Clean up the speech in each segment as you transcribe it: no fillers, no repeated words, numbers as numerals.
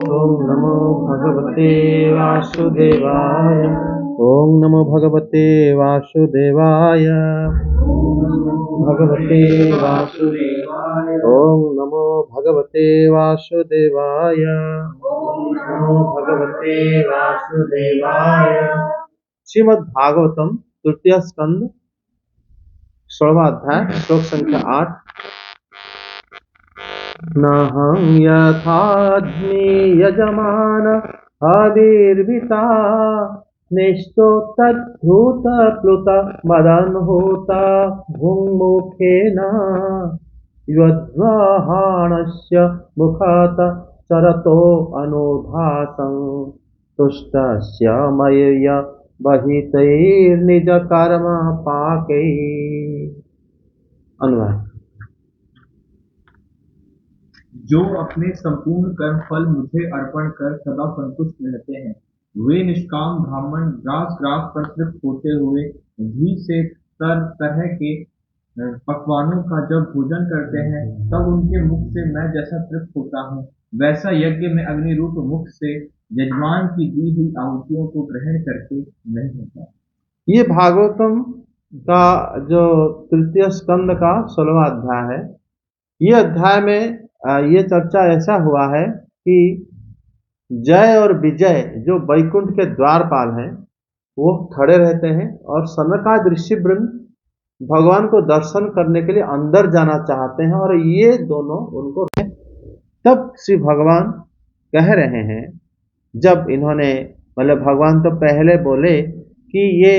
ओम नमो भगवते वासुदेवाय। ओम नमो भगवते वासुदेवाय। भगवते वासुदेवाय। ओम नमो भगवते वासुदेवाय। नमो भगवते वासुदेवाय। श्रीमद् भागवतम तृतीय स्कंद 16वां अध्याय श्लोक संख्या 8। नाहं यथाग्नि यजमान आविर्भूता निष्ठोत्तद्भूतप्लुत मदन्होता भूमुखेन यद्वाहाणस्य मुखात् चरतो अनुभासं तुष्टस्य मय्य बहितैर्निजकर्म पाकैः। अनुवाद। जो अपने संपूर्ण कर्म फल मुझे अर्पण कर सदा संतुष्ट रहते हैं, वे निष्काम ब्राह्मण ग्रास ग्रास पर तृप्त होते हुए घी से तरह के पकवानों का जब भोजन करते हैं, तब उनके मुख से मैं जैसा तृप्त होता हूँ, वैसा यज्ञ में अग्नि रूप मुख से यजमान की दी हुई आहुतियों को ग्रहण करके नहीं होता। ये भागवतम का जो तृतीय स्कंद का 16वां अध्याय है। ये अध्याय में ये चर्चा ऐसा हुआ है कि जय और विजय जो वैकुंठ के द्वारपाल हैं वो खड़े रहते हैं और सनकादि ऋषिवृंद भगवान को दर्शन करने के लिए अंदर जाना चाहते हैं और ये दोनों उनको तब श्री भगवान कह रहे हैं, जब इन्होंने मतलब भगवान तो पहले बोले कि ये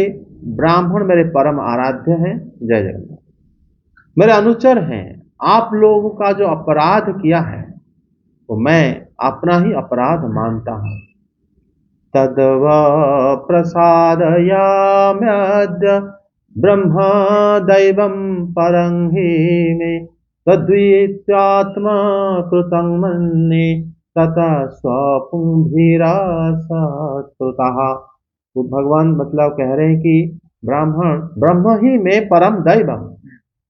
ब्राह्मण मेरे परम आराध्य हैं, जय जगन्नाथ, मेरे अनुचर हैं, आप लोगों का जो अपराध किया है तो मैं अपना ही अपराध मानता हूं। तद्व प्रसादयाम्यद्य ब्रह्म दैवं परं हि मे तद्वित्यात्मा कृतं मन्ये ततः स्वपुंभिरासत्कृतः। तो भगवान मतलब कह रहे हैं कि ब्रह्म ही में परम दैवम,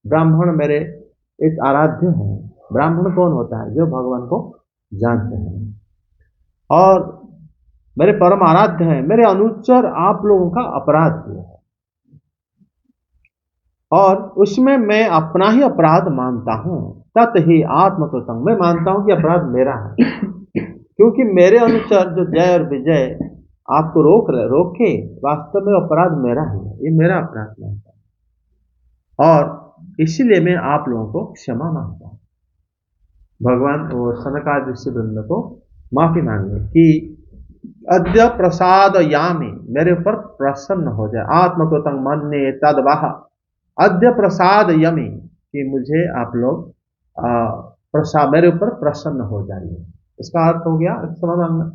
ब्राह्मण मेरे एक आराध्य हैं। ब्राह्मण कौन होता है? जो भगवान को जानते हैं और मेरे परम आराध्य हैं। मेरे अनुचर आप लोगों का अपराध किया है और उसमें मैं अपना ही अपराध मानता हूं। तत् ही आत्मकृतं, मैं मानता हूं कि अपराध मेरा है, क्योंकि मेरे अनुचर जो जय और विजय आपको रोके, वास्तव में अपराध मेरा है, ये मेरा अपराध मानता हूं और इसीलिए मैं आप लोगों को क्षमा मांगता हूं। भगवान और सनकादि ऋषिवृंद को माफी मांगे कि अद्य प्रसाद यामी, मेरे ऊपर प्रसन्न हो जाए। आत्मकृतं मन्ये तद्वः, अद्य प्रसाद यमी, कि मुझे आप लोग प्रसाद मेरे ऊपर प्रसन्न हो जाइए। इसका अर्थ हो गया क्षमा मांगना,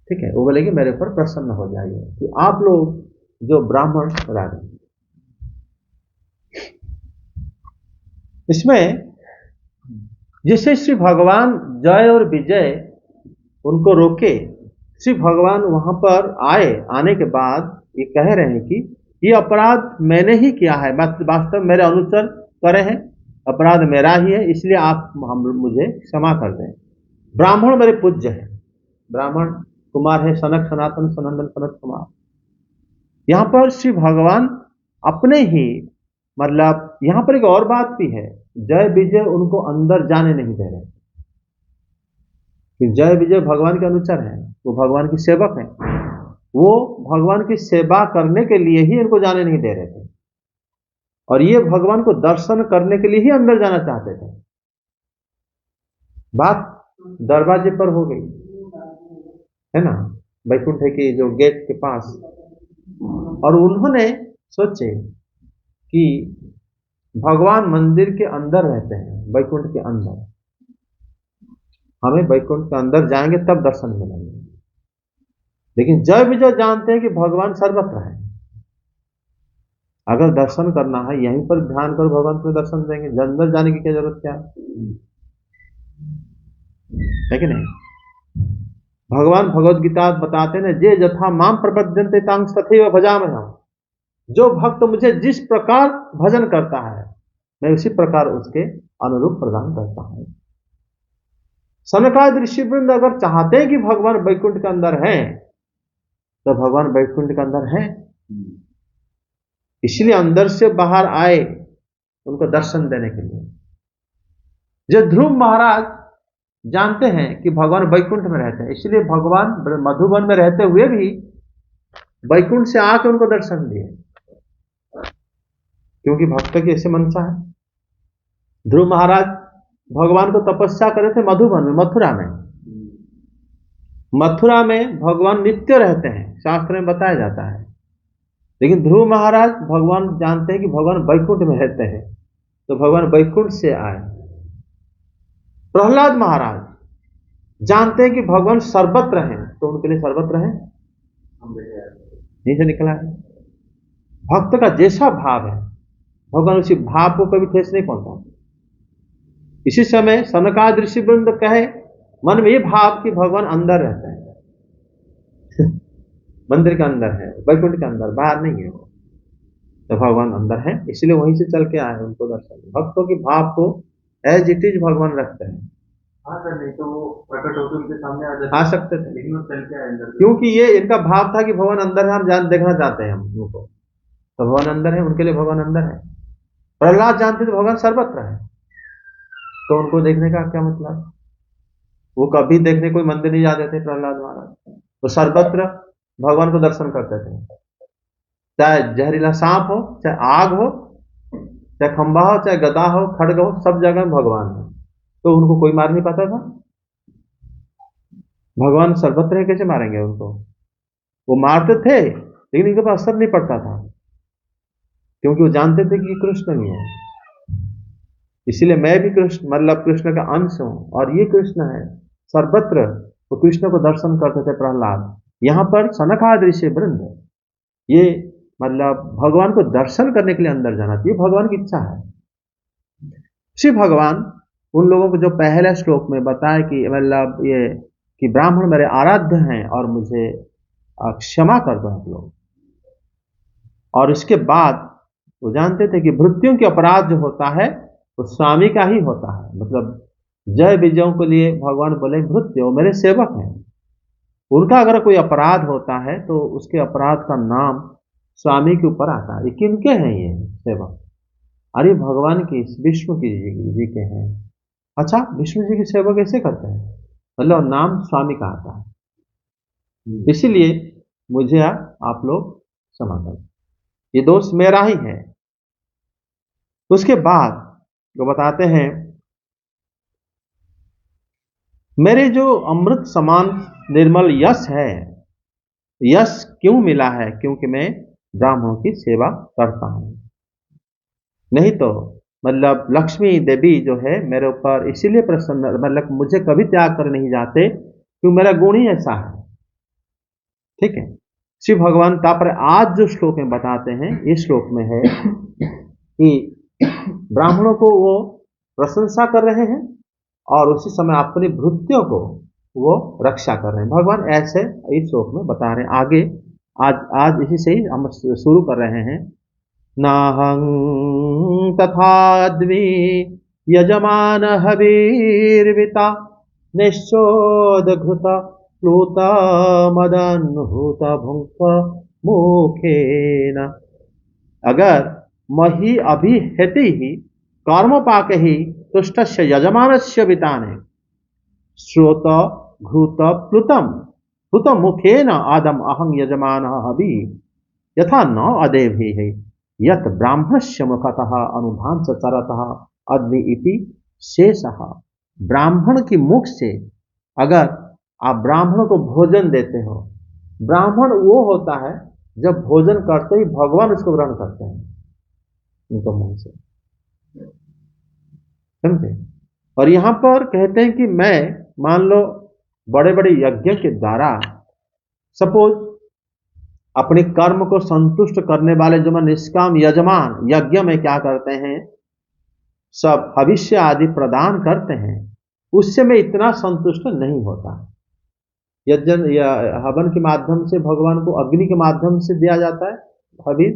ठीक है। वो बोले कि मेरे ऊपर प्रसन्न हो जाइए कि आप लोग जो ब्राह्मण राजा। इसमें जिससे श्री भगवान जय और विजय उनको रोके, श्री भगवान वहां पर आने के बाद ये कह रहे हैं कि ये अपराध मैंने ही किया है, वास्तव मेरे अनुचर करे हैं, अपराध मेरा ही है, इसलिए आप मुझे क्षमा कर दें। ब्राह्मण मेरे पूज्य है, ब्राह्मण कुमार है, सनक सनातन सनंदन सनत कुमार। यहां पर श्री भगवान अपने ही मतलब यहां पर एक और बात भी है, जय विजय उनको अंदर जाने नहीं दे रहे कि जय विजय भगवान के अनुचर हैं, वो भगवान की सेवक हैं, वो भगवान की सेवा करने के लिए ही इनको जाने नहीं दे रहे थे और ये भगवान को दर्शन करने के लिए ही अंदर जाना चाहते थे। बात दरवाजे पर हो गई है ना, वैकुंठ के जो गेट के पास, और उन्होंने सोचे कि भगवान मंदिर के अंदर रहते हैं, वैकुंठ के अंदर, हमें वैकुंठ के अंदर जाएंगे तब दर्शन मिलेंगे। लेकिन जय विजय जानते हैं कि भगवान सर्वत्र है, अगर दर्शन करना है यहीं पर ध्यान कर भगवान को दर्शन देंगे, अंदर जाने की क्या जरूरत क्या है कि नहीं। भगवान भगवद गीता बताते हैं, जे यथा माम प्रपद्यन्ते तां तथैव भजामि, जो भक्त मुझे जिस प्रकार भजन करता है मैं उसी प्रकार उसके अनुरूप प्रदान करता हूं। सनकादि ऋषिवृंद अगर चाहते हैं कि भगवान वैकुंठ के अंदर हैं, तो भगवान वैकुंठ के अंदर हैं, इसलिए अंदर से बाहर आए उनको दर्शन देने के लिए। जो ध्रुव महाराज जानते हैं कि भगवान वैकुंठ में रहते हैं, इसलिए भगवान मधुबन में रहते हुए भी वैकुंठ से आके उनको दर्शन दिए, क्योंकि भक्त की ऐसे मनसा है। ध्रुव महाराज भगवान को तपस्या करे थे मधुबन में, मथुरा में। मथुरा में भगवान नित्य रहते हैं, शास्त्र में बताया जाता है। लेकिन ध्रुव महाराज भगवान जानते हैं कि भगवान वैकुंठ में रहते हैं, तो भगवान वैकुंठ से आए। प्रहलाद महाराज जानते हैं कि भगवान सर्वत्र हैं, तो उनके लिए सर्वत्र हैं, नीचे निकला है। भक्त का जैसा भाव है, भगवान उसी भाव को कभी ठेस नहीं पहुंचाते। इसी समय सनकादि ऋषिवृंद कहे मन में ये भाव कि भगवान अंदर रहते हैं मंदिर के अंदर है, वैकुंठ के अंदर, बाहर नहीं है। तो भगवान अंदर है, इसलिए वहीं से चल के आए उनको दर्शन। भक्तों की भाव को एज इट इज भगवान रखते हैं। हाँ सर, नहीं तो वो प्रकट होकर उनके सामने आ सकते थे, लेकिन वो चल के आए अंदर, क्योंकि ये इनका भाव था कि भगवान अंदर है, हम देखना चाहते हैं हम उनको, तो भगवान अंदर है, उनके लिए भगवान अंदर है। प्रहलाद जानते थे भगवान सर्वत्र है, तो उनको देखने का क्या मतलब? वो कभी देखने कोई मंदिर नहीं जाते थे प्रहलाद महाराज, वो सर्वत्र भगवान को दर्शन करते थे। चाहे जहरीला सांप हो, चाहे आग हो, चाहे खंबा हो, चाहे गदा हो, खड्ग हो, सब जगह भगवान है, तो उनको कोई मार नहीं पाता था। भगवान सर्वत्र है, कैसे मारेंगे उनको? वो मारते थे लेकिन इनके पास असर नहीं पड़ता था, क्योंकि वो जानते थे कि कृष्ण ही है। इसीलिए मैं भी कृष्ण, मतलब कृष्ण का अंश हूं, और ये कृष्ण है सर्वत्र। वो कृष्ण को दर्शन करते थे प्रहलाद। यहां पर सनकादि ऋषिवृंद ये मतलब भगवान को दर्शन करने के लिए अंदर जाना चाहिए, भगवान की इच्छा है। श्री भगवान उन लोगों को जो पहले श्लोक में बताया कि मतलब ये कि ब्राह्मण मेरे आराध्य हैं और मुझे क्षमा कर दो आप लोग, और इसके बाद वो जानते थे कि भृत्यों के अपराध जो होता है वो स्वामी का ही होता है। मतलब जय विजयों के लिए भगवान बोले भृत्यो मेरे सेवक हैं, उनका अगर कोई अपराध होता है तो उसके अपराध का नाम स्वामी के ऊपर आता है। ये किनके हैं ये सेवक? अरे भगवान की, विष्णु की जी के हैं। अच्छा, विष्णु जी की सेवा कैसे करते हैं? मतलब नाम स्वामी का आता है, इसीलिए मुझे आप लोग क्षमा करें, ये दोष मेरा ही है। उसके बाद वो बताते हैं मेरे जो अमृत समान निर्मल यश है, यश क्यों मिला है? क्योंकि मैं ब्राह्मणों की सेवा करता हूं। नहीं तो मतलब लक्ष्मी देवी जो है मेरे ऊपर इसीलिए प्रसन्न, मतलब मुझे कभी त्याग कर नहीं जाते क्योंकि मेरा गुण ही ऐसा है। ठीक है, श्री भगवान तापर आज जो श्लोक में बताते हैं, इस श्लोक में है कि ब्राह्मणों को वो प्रशंसा कर रहे हैं और उसी समय अपनी भृत्यों को वो रक्षा कर रहे हैं। भगवान ऐसे इस श्लोक में बता रहे हैं। आगे आज इसी से ही हम शुरू कर रहे हैं। नाहं तथाद्वि यजमान हवीर्विता निश्चोदघृत प्लूत मदन्हुत भुंक्त मुखेन। अगर मही अभिहति ही कर्मपाक ही तुष्टस्य यजमानस्य विताने श्रोत घृत प्लुत मुखेन आदम अहं यजमान हवि यथा न अदेभि है यत ब्राह्मणस्य मुखतः अनुभांस चरतः अग्नि इति शेषः। ब्राह्मण की मुख से अगर आप ब्राह्मण को भोजन देते हो, ब्राह्मण वो होता है जब भोजन करते ही भगवान उसको ग्रहण करते हैं उनको मुंह से, समझे? और यहां पर कहते हैं कि मैं मान लो बड़े बड़े यज्ञ के द्वारा सपोज अपने कर्म को संतुष्ट करने वाले जो निष्काम यजमान यज्ञ में क्या करते हैं, सब भविष्य आदि प्रदान करते हैं, उससे मैं इतना संतुष्ट नहीं होता। यज्ञ या हवन के माध्यम से भगवान को अग्नि के माध्यम से दिया जाता है हविष,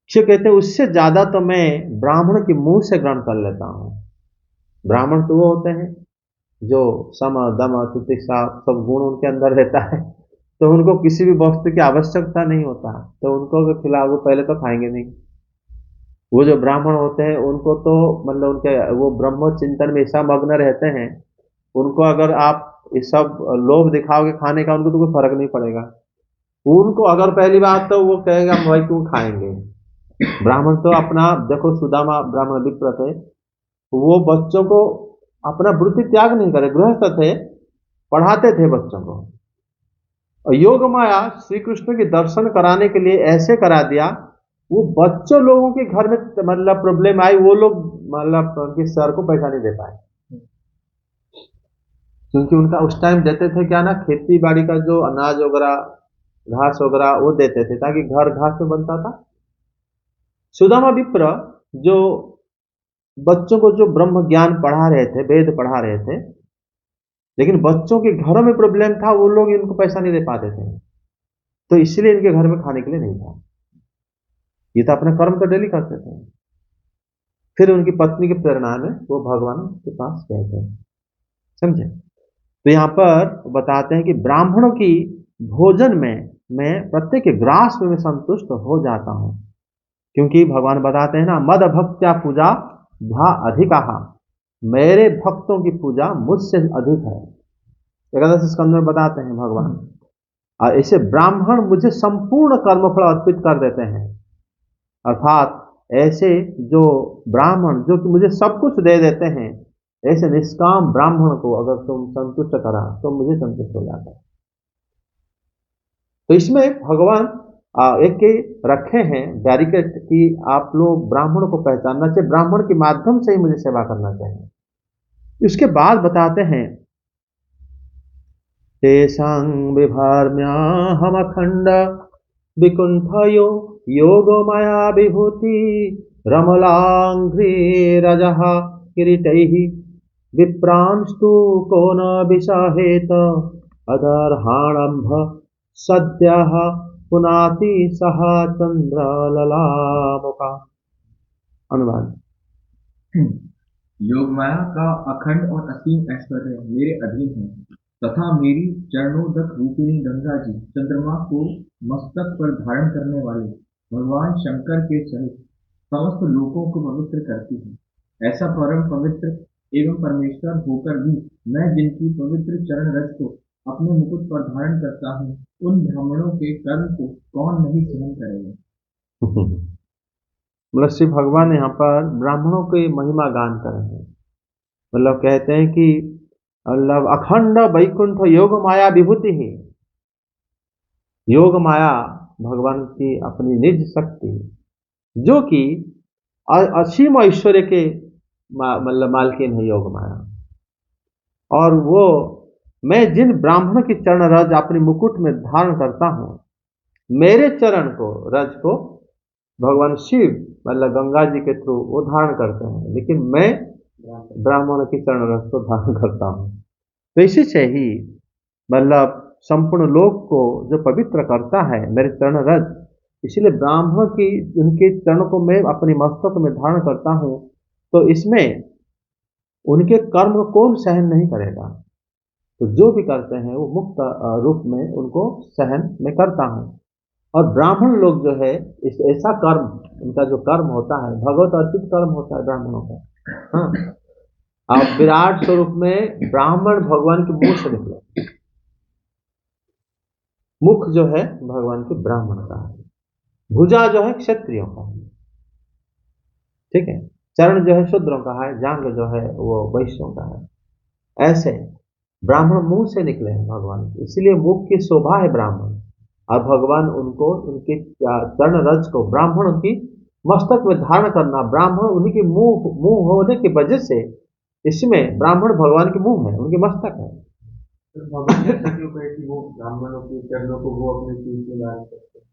कहते हैं उससे ज्यादा तो मैं ब्राह्मण के मुंह से ग्रहण कर लेता हूं। ब्राह्मण तो वो होते हैं जो सम दम तितिक्षा सब गुण उनके अंदर रहता है, तो उनको किसी भी वस्तु की आवश्यकता नहीं होता, तो उनको अगर खिलाओ वो पहले तो खाएंगे नहीं। वो जो ब्राह्मण होते हैं उनको तो मतलब उनके वो ब्रह्म चिंतन में ऐसा मग्न रहते हैं, उनको अगर आप ये सब लोभ दिखाओगे खाने का, उनको तो कोई फर्क नहीं पड़ेगा। उनको अगर पहली बात तो वो कहेगा भाई क्यों खाएंगे। ब्राह्मण तो अपना देखो, सुदामा ब्राह्मण विप्र थे, वो बच्चों को अपना वृत्ति त्याग नहीं करे, गृहस्थ थे, पढ़ाते थे बच्चों को। और योग माया श्री कृष्ण के दर्शन कराने के लिए ऐसे करा दिया, वो बच्चों लोगों के घर में मतलब प्रॉब्लम आई, वो लोग मतलब उनके सर को पैसा नहीं दे पाए, क्योंकि उनका उस टाइम देते थे क्या ना, खेती बाड़ी का जो अनाज वगैरह घास वगैरह वो देते थे ताकि घर घास में बनता था। सुदामा विप्र जो बच्चों को जो ब्रह्म ज्ञान पढ़ा रहे थे, वेद पढ़ा रहे थे, लेकिन बच्चों के घरों में प्रॉब्लम था, वो लोग इनको पैसा नहीं दे पाते थे, तो इसलिए इनके घर में खाने के लिए नहीं था। ये तो अपना कर्म तो डेली करते थे। फिर उनकी पत्नी की प्रेरणा में वो भगवान के पास गए थे, समझे। तो यहाँ पर बताते हैं कि ब्राह्मणों की भोजन में मैं प्रत्येक ग्रास में मैं संतुष्ट हो जाता हूँ, क्योंकि भगवान बताते हैं ना, मद भक्त्या पूजा भा अधिका, मेरे भक्तों की पूजा मुझसे अधिक है। एकादश स्कंद में बताते हैं भगवान, और ऐसे ब्राह्मण मुझे संपूर्ण कर्मफल अर्पित कर देते हैं। अर्थात ऐसे जो ब्राह्मण जो कि मुझे सब कुछ दे देते हैं, ऐसे निष्काम ब्राह्मण को अगर तुम संतुष्ट करा तो मुझे संतुष्ट हो जाता है। तो इसमें भगवान एक रखे हैं बैरिकेड कि आप लोग ब्राह्मण को पहचानना चाहिए, ब्राह्मण के माध्यम से ही मुझे सेवा करना चाहिए। इसके बाद बताते हैं, तेषां विभर्म्याहमखंड विकुंठयो योगो माया विभूति रमलांघ्रिरजः किरीटैः विप्रांस्तु को न विषहेत अदर्हाणंभ सद्यः पुनाति सह चंद्रललामुका। अनुवाद। योग माया का अखंड और असीम ऐश्वर्य मेरे अधीन है, तथा मेरी चरणोदक रूपिणी गंगा जी चंद्रमा को मस्तक पर धारण करने वाले भगवान शंकर के सहित समस्त लोकों को पवित्र करती है। ऐसा परम पवित्र एवं परमेश्वर होकर भी मैं जिनकी पवित्र चरण रज को अपने मुकुट पर धारण करता हूँ, उन ब्राह्मणों के कर्म को कौन नहीं सहन करेगा। मतलब श्री भगवान यहाँ पर ब्राह्मणों की महिमा गान कर रहे हैं। मतलब कहते हैं कि मतलब अखंड वैकुंठ योग माया विभूति ही, योग माया भगवान की अपनी निज शक्ति जो कि असीम ऐश्वर्य के मतलब मालकिन है योग माया। और वो मैं जिन ब्राह्मण की चरण रज अपने मुकुट में धारण करता हूँ, मेरे चरण को रज को भगवान शिव मतलब गंगा जी के थ्रू वो धारण करते हैं, लेकिन मैं ब्राह्मण की चरण रज को धारण करता हूँ। तो इसी से ही मतलब संपूर्ण लोक को जो पवित्र करता है मेरे चरण रज, इसीलिए ब्राह्मण की उनके चरण को मैं अपनी मस्तक में धारण करता हूँ। तो इसमें उनके कर्म को कौन सहन नहीं करेगा, तो जो भी करते हैं वो मुक्त रूप में उनको सहन मैं करता हूँ। और ब्राह्मण लोग जो है इस ऐसा कर्म, उनका जो कर्म होता है भगवत अर्पित कर्म होता है ब्राह्मणों का। हाँ, अब विराट स्वरूप में ब्राह्मण भगवान के मुख से निकले, मुख जो है भगवान के ब्राह्मण का है, भुजा जो है क्षत्रियों का है, ठीक है, चरण जो है शूद्रों का है, जांग जो है वो वैश्यों का है। ऐसे ब्राह्मण मुंह से निकले हैं भगवान के, इसलिए मुख की शोभा है ब्राह्मण। और भगवान उनको उनके चरण रज को ब्राह्मण की मस्तक में धारण करना, ब्राह्मण उन्हीं के मुंह होने की वजह से इसमें ब्राह्मण भगवान के मुंह है, उनके मस्तक है। ब्राह्मणों के चरणों को वो अपने शीश में धारण करते हैं।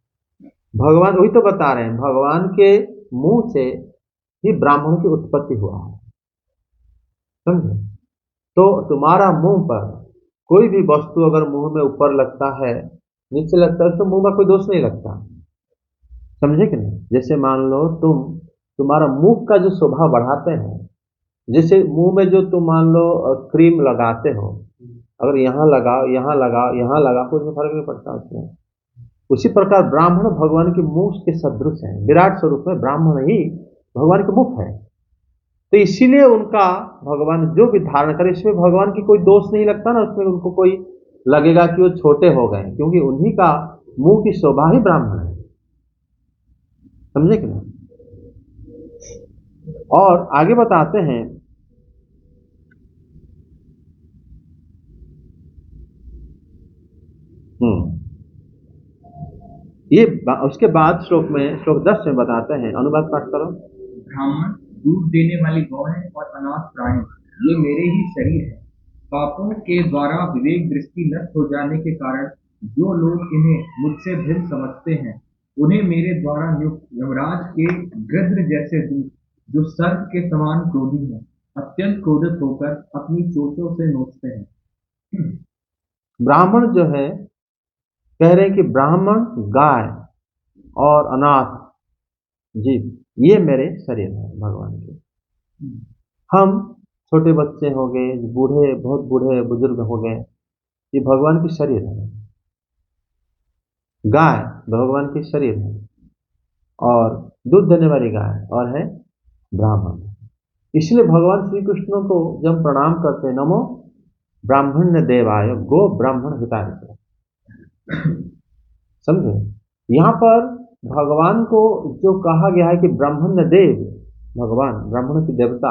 भगवान वही तो बता रहे हैं, भगवान के मुंह से ही ब्राह्मण की उत्पत्ति हुआ है, समझे। तो तुम्हारा मुंह पर कोई भी वस्तु अगर मुंह में ऊपर लगता है नीचे लगता है तो मुंह में कोई दोष नहीं लगता, समझे कि नहीं। जैसे मान लो तुम्हारा मुंह का जो शोभा बढ़ाते हैं, जैसे मुंह में जो तुम मान लो क्रीम लगाते हो, अगर यहाँ लगाओ यहाँ लगाओ यहाँ लगाओ कोई फर्क नहीं पड़ता उसमें। उसी प्रकार ब्राह्मण भगवान के मुख के सदृश है, विराट स्वरूप में ब्राह्मण ही भगवान के मुख है। तो इसीलिए उनका भगवान जो भी धारण करे, इसमें भगवान की कोई दोष नहीं लगता ना, उसमें उनको कोई लगेगा कि वो छोटे हो गए, क्योंकि उन्हीं का मुंह की शोभा ही ब्राह्मण है। समझे कि नहीं? और आगे बताते हैं, ये उसके बाद श्लोक 10 में बताते हैं, अनुवाद पाठ करो। ब्राह्मण दूध देने वाली गौ है और अनाथ प्राणी ये मेरे ही शरीर है। पापों के द्वारा विवेक दृष्टि नष्ट हो जाने के कारण जो लोग इन्हें मुझसे भिन्न समझते हैं, उन्हें मेरे द्वारा नियुक्त यमराज के गृध्र जैसे दूत, जो सर्प के समान क्रोधी हैं, अत्यंत क्रोधित होकर अपनी चोटों से नोचते हैं। ब्राह्मण जो है, कह रहे हैं कि ब्राह्मण, गाय और अनाथ जीव ये मेरे शरीर है भगवान के। हम छोटे बच्चे हो गए, बूढ़े, बहुत बूढ़े बुजुर्ग हो गए, ये भगवान की शरीर है। गाय भगवान की शरीर है, और दूध देने वाली गाय और है ब्राह्मण। इसलिए भगवान श्री कृष्ण को जब प्रणाम करते हैं, नमो ब्राह्मण्य देवाय गो ब्राह्मण हिताय। समझे? यहाँ पर भगवान को जो कहा गया है कि ब्राह्मण्य देव, भगवान ब्राह्मण की देवता,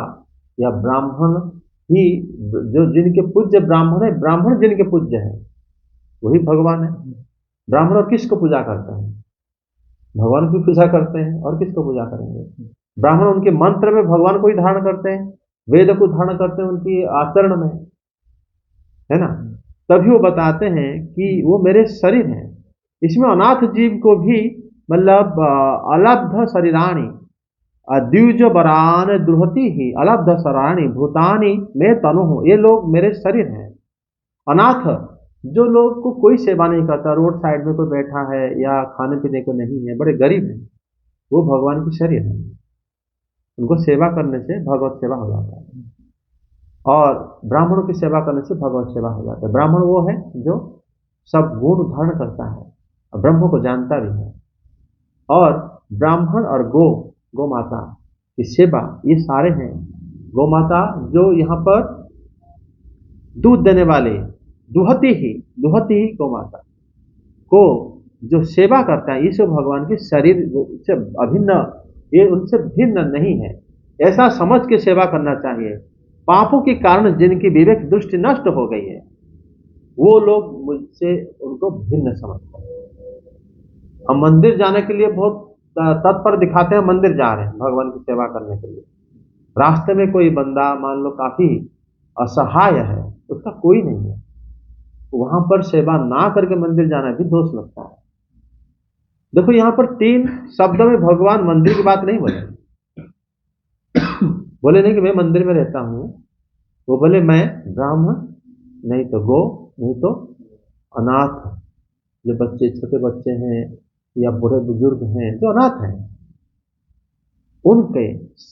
या ब्राह्मण ही जो जिनके पूज्य ब्राह्मण है, ब्राह्मण जिनके पूज्य है वही भगवान है। ब्राह्मण और किसको पूजा करते हैं? भगवान की पूजा करते हैं, और किसको पूजा करेंगे? ब्राह्मण उनके मंत्र में भगवान को ही धारण करते हैं, वेद को धारण करते हैं उनकी आचरण में, है ना? तभी वो बताते हैं कि वो मेरे शरीर हैं। इसमें अनाथ जीव को भी, मतलब अलब्ध शरीराणी द्विज बरान द्रुहति ही अलब्ध शराणी भूतानी में तनु हूँ, ये लोग मेरे शरीर हैं। अनाथ जो लोग को कोई सेवा नहीं करता, रोड साइड में कोई बैठा है या खाने पीने को नहीं है, बड़े गरीब हैं, वो भगवान की शरीर है। उनको सेवा करने से भगवत सेवा हो जाता है, और ब्राह्मणों की सेवा करने से भगवत सेवा हो जाता है। ब्राह्मण वो है जो सब गुण धारण करता है और ब्रह्म को जानता भी है। और ब्राह्मण और गौ माता की सेवा, ये सारे हैं। गौ माता जो यहाँ पर दूध देने वाले, दुहती ही गौ माता को जो सेवा करता है, ये भगवान के शरीर से अभिन्न, ये उनसे भिन्न नहीं है, ऐसा समझ के सेवा करना चाहिए। पापों के कारण जिनकी विवेक दृष्टि नष्ट हो गई है, वो लोग मुझसे उनको भिन्न समझते हैं। हम मंदिर जाने के लिए बहुत तत्पर दिखाते हैं, मंदिर जा रहे हैं भगवान की सेवा करने के लिए। रास्ते में कोई बंदा मान लो काफी असहाय है, उसका कोई नहीं है, वहां पर सेवा ना करके मंदिर जाना भी दोष लगता है। देखो यहाँ पर 3 शब्द में भगवान मंदिर की बात नहीं बोले। बोले नहीं कि मैं मंदिर में रहता हूं, वो बोले मैं ब्राह्मण, नहीं तो गो, नहीं तो अनाथ, जो बच्चे, छोटे बच्चे हैं या बूढ़े बुजुर्ग हैं जो अनाथ हैं, उनके,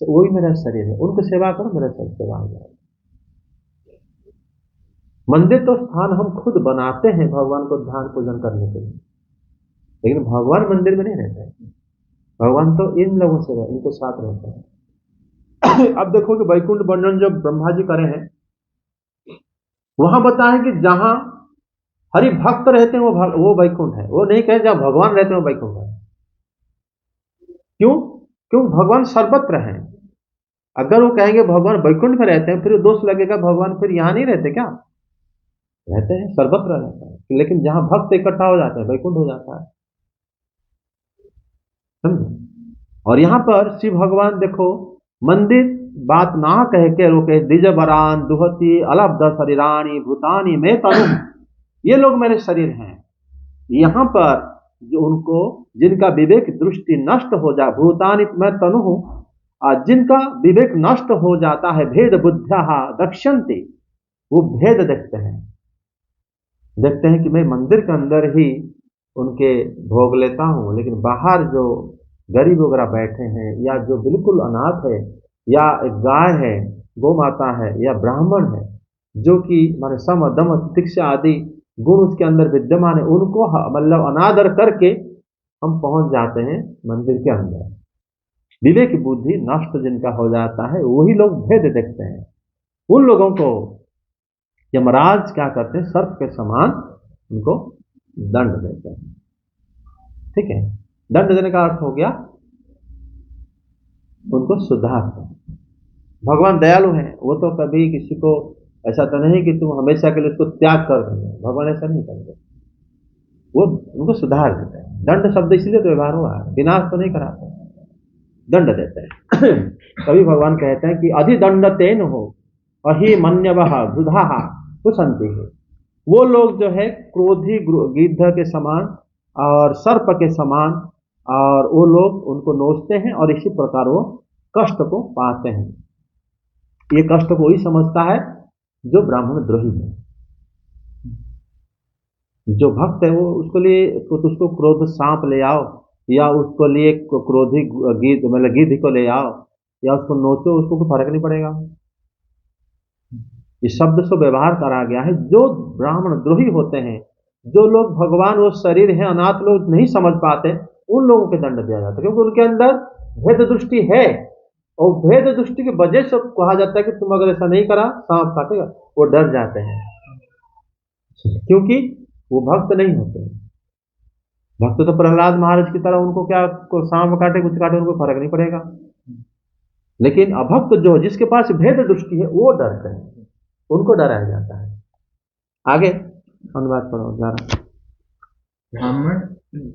वही मेरा शरीर है, उनकी सेवा करो, मेरा शरीर सेवा हो जाएगा। मंदिर तो स्थान हम खुद बनाते हैं भगवान को ध्यान पूजन करने के लिए, लेकिन भगवान मंदिर में नहीं रहते हैं। भगवान तो इन लोगों से इनके साथ रहते हैं। अब देखो कि वैकुंठ वर्णन जो ब्रह्मा जी करे हैं, वहां बताएं कि जहां हरि भक्त रहते हैं वो वैकुंठ है। वो नहीं कहे जहां भगवान रहते हैं वो वैकुंठ है। क्यों? क्यों? भगवान सर्वत्र हैं। अगर वो कहेंगे भगवान वैकुंठ में रहते हैं, फिर दोष लगेगा भगवान फिर यहां नहीं रहते क्या? रहते हैं, सर्वत्र रहते हैं, लेकिन जहां भक्त इकट्ठा हो जाते हैं वैकुंठ हो जाता है। समझे? और यहां पर शिव भगवान देखो, मंदिर बात ना कह के रोके, द्विज बरान दुहती अलब्ध शरीरानी भूतानी में तनु, ये लोग मेरे शरीर हैं। यहां पर जो उनको, जिनका विवेक दृष्टि नष्ट हो जाए, भूतानी मैं तनु हूं, जिनका विवेक नष्ट हो जाता है, भेद बुद्ध्या दक्षन्ति, वो भेद देखते हैं कि मैं मंदिर के अंदर ही उनके भोग लेता हूं, लेकिन बाहर जो गरीब वगैरह बैठे हैं, या जो बिल्कुल अनाथ है, या एक गाय है, गौ माता है या ब्राह्मण है, जो कि माने सम दम तितिक्षा आदि गुण उसके अंदर विद्यमान है, उनको मतलब अनादर करके हम पहुंच जाते हैं मंदिर के अंदर। विवेक बुद्धि नष्ट जिनका हो जाता है वही लोग भेद देखते हैं। उन लोगों को यमराज क्या करते हैं, सर्प के समान उनको दंड देते हैं। ठीक है, दंड देने का अर्थ हो गया उनको सुधारते हैं। भगवान दयालु हैं, वो तो कभी किसी को ऐसा तो नहीं कि तुम हमेशा के लिए उसको त्याग कर देंगे, भगवान ऐसा नहीं करेंगे, वो उनको सुधार देते हैं। दंड शब्द इसलिए तो व्यवहार हुआ है, विनाश तो नहीं कराते, दंड देते हैं। कभी भगवान कहते हैं कि अधिदंड तेन हो अहि मन्यवः वृद्धाः कुसन्ति है। वो लोग जो है क्रोधी गिद्ध के समान और सर्प के समान, और वो लोग उनको नोचते हैं और इसी प्रकार वो कष्ट को पाते हैं। ये कष्ट को वही समझता है जो ब्राह्मण द्रोही है। जो भक्त है वो उसको लिए उसको क्रोध सांप ले आओ, या उसको लिए क्रोधी गिद्ध मतलब गिद्ध को ले आओ, या उसको नोचो, उसको कोई फर्क नहीं पड़ेगा। इस शब्द से व्यवहार करा गया है। जो ब्राह्मण द्रोही होते हैं, जो लोग भगवान वो शरीर है अनाथ लोग नहीं समझ पाते, उन लोगों के दंड दिया जाता है, क्योंकि उनके अंदर भेद दृष्टि है, और भेद दृष्टि की वजह से कहा जाता है कि तुम अगर ऐसा नहीं करा सांप काटेगा। वो डर जाते हैं क्योंकि वो भक्त नहीं होते। भक्त तो प्रहलाद महाराज की तरह, उनको क्या सांप काटे कुछ काटे उनको फर्क नहीं पड़ेगा। लेकिन अभक्त जो जिसके पास भेद दृष्टि है वो डरते हैं, उनको डराया जाता है। आगे अनुवाद पढ़ो जरा। ब्राह्मण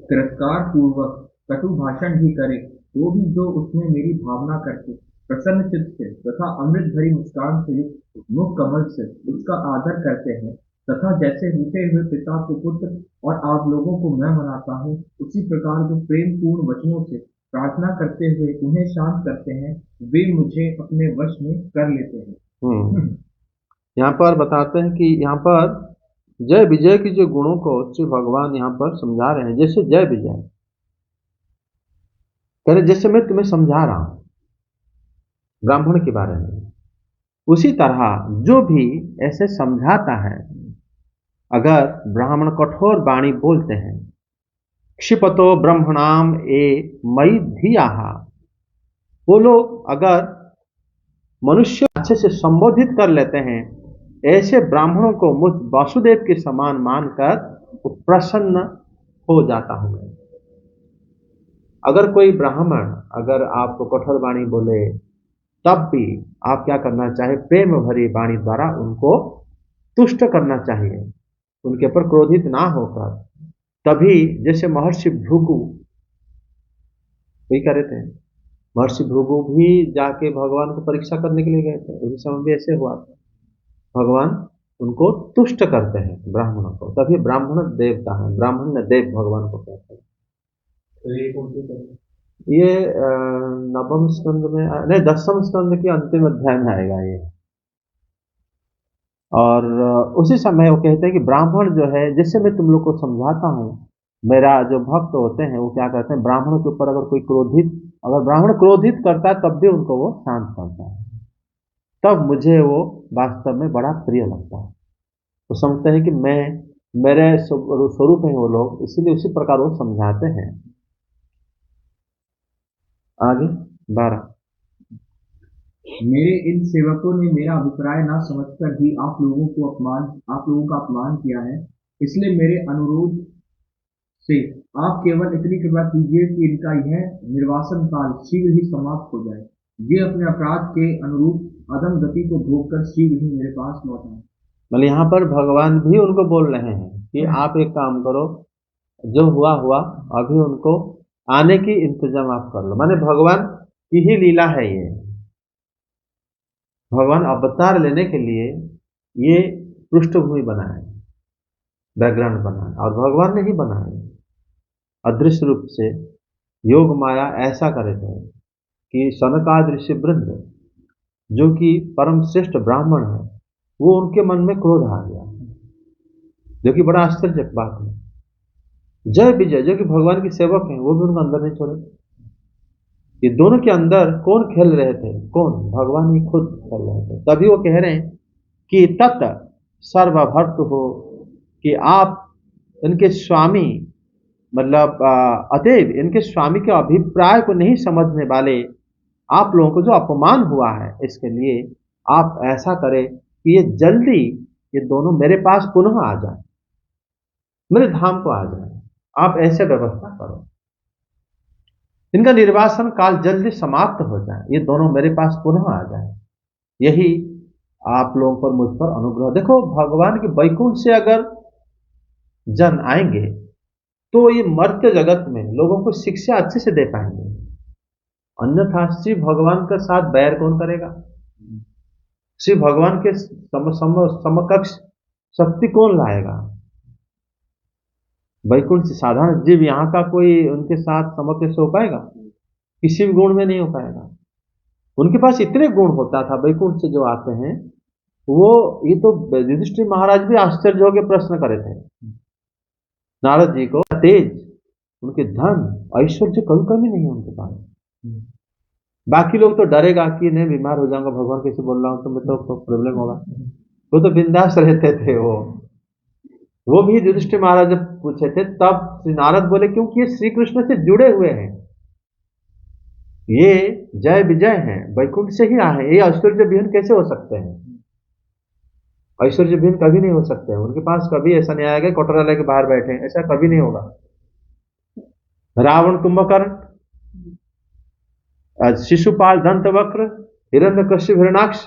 तिरस्कार पूर्वक कटु भाषण भी करे तो भी जो उसमें मेरी भावना करके प्रसन्न चित्त से तथा अमृत भरी मुस्कान से युक्त मुख कमल से उसका आदर करते हैं, तथा जैसे रूठे हुए पिता को पुत्र और आप लोगों को मैं मनाता हूँ, उसी प्रकार जो प्रेम पूर्ण वचनों से प्रार्थना करते हुए उन्हें शांत करते हैं, वे मुझे अपने वश में कर लेते हैं। यहाँ पर बताते हैं कि यहाँ पर जय विजय की जो गुणों को श्री भगवान यहाँ पर समझा रहे हैं। जैसे जय विजय कह रहे, जैसे मैं तुम्हें समझा रहा हूं ब्राह्मण के बारे में, उसी तरह जो भी ऐसे समझाता है, अगर ब्राह्मण कठोर वाणी बोलते हैं, क्षिपतो ब्रह्मणाम ए मई धियाः, वो लोग अगर मनुष्य अच्छे से संबोधित कर लेते हैं, ऐसे ब्राह्मणों को मुझ वासुदेव के समान मानकर प्रसन्न हो जाता हूं मैं। अगर कोई ब्राह्मण अगर आपको कठोर वाणी बोले, तब भी आप क्या करना चाहिए, प्रेम भरी वाणी द्वारा उनको तुष्ट करना चाहिए, उनके ऊपर क्रोधित ना होकर। तभी जैसे महर्षि भृगु वही करे थे, महर्षि भृगु भी जाके भगवान को परीक्षा करने के लिए गए थे, उसी समय भी ऐसे हुआ था। भगवान उनको तुष्ट करते हैं ब्राह्मणों को, तभी ब्राह्मण देवता है, ब्राह्मण देव भगवान को कहते हैं। ये नवम स्कंद में नहीं, 10वें स्कंद के अंतिम अध्याय में आएगा ये। और उसी समय वो कहते हैं कि ब्राह्मण जो है, जैसे मैं तुम लोग को समझाता हूँ, मेरा जो भक्त होते हैं वो क्या करते हैं, ब्राह्मणों के ऊपर अगर ब्राह्मण क्रोधित करता है तब भी उनको वो शांत करता है, तब मुझे वो वास्तव में बड़ा प्रिय लगता है। वो समझते हैं कि मेरे स्वरूप है वो लोग, इसीलिए उसी प्रकार वो समझाते हैं। आगे 12। मेरे इन सेवकों ने मेरा अभिप्राय न समझकर भी आप लोगों का अपमान किया है, इसलिए मेरे अनुरोध से आप केवल इतनी कृपा कीजिए कि इनका यह निर्वासन काल शीघ्र ही समाप्त हो जाए। ये अपने अपराध के अनुरूप अधम गति को भोगकर शीघ्र ही मेरे पास लौट आए। मतलब यहाँ पर भगवान भी उनको बोल रहे हैं कि आप एक काम करो, जो हुआ अभी उनको आने की इंतजाम आप कर लो। माने भगवान की ही लीला है ये, भगवान अवतार लेने के लिए ये पृष्ठभूमि बनाए, बैकग्राउंड बनाए, और भगवान ने ही बनाए अदृश्य रूप से। योग माया ऐसा करे थे कि सनकादि ऋषि वृंद जो कि परम श्रेष्ठ ब्राह्मण है, वो उनके मन में क्रोध आ गया, जो कि बड़ा आश्चर्यजनक बात है। जय विजय जो कि भगवान के सेवक हैं, वो भी उनका अंदर नहीं छोड़े। ये दोनों के अंदर कौन खेल रहे थे? कौन? भगवान ही खुद खेल रहे थे। तभी वो कह रहे हैं कि तत् सर्वभर्त हो, कि आप इनके स्वामी, मतलब अतएव इनके स्वामी के अभिप्राय को नहीं समझने वाले आप लोगों को जो अपमान हुआ है, इसके लिए आप ऐसा करें कि ये जल्दी ये दोनों मेरे पास पुनः आ जाए, मेरे धाम को आ जाए। आप ऐसे व्यवस्था करो, इनका निर्वासन काल जल्दी समाप्त हो जाए, ये दोनों मेरे पास पुनः आ जाए। यही आप लोगों पर, मुझ पर अनुग्रह। देखो, भगवान के वैकुंठ से अगर जन आएंगे तो ये मर्त्य जगत में लोगों को शिक्षा अच्छे से दे पाएंगे, अन्यथा श्री भगवान के साथ बैर कौन करेगा? श्री भगवान के समकक्ष शक्ति कौन लाएगा? वैकुंठ से साधारण जीव यहाँ का कोई उनके साथ समकक्ष हो पाएगा? किसी भी गुण में नहीं हो पाएगा। उनके पास इतने गुण होता था, वैकुंठ से जो आते हैं वो, ये तो युधिष्ठिर महाराज भी आश्चर्य होकर प्रश्न करे थे नारद जी को। तेज, उनके धन ऐश्वर्य कभी कमी नहीं है उनके पास। बाकी लोग तो डरेगा कि नहीं बीमार हो जाऊंगा, भगवान कैसे बोल रहा हूं तो मैं तो प्रॉब्लम होगा। वो तो बिंदास रहते थे। वो भी युधिष्ठिर महाराज जब पूछे थे तब श्री नारद बोले क्योंकि ये श्री कृष्ण से जुड़े हुए हैं, ये जय विजय हैं, वैकुंठ से ही आए, ये ऐश्वर्य विहीन कैसे हो सकते हैं? ऐश्वर्य विहीन कभी नहीं हो सकते हैं। उनके पास कभी ऐसा नहीं आएगा कटोरा लेके बाहर बैठे, ऐसा कभी नहीं होगा। रावण, कुंभकर्ण, शिशुपाल, दंतवक्र, हिरण्यकश्यप, हिरण्याक्ष,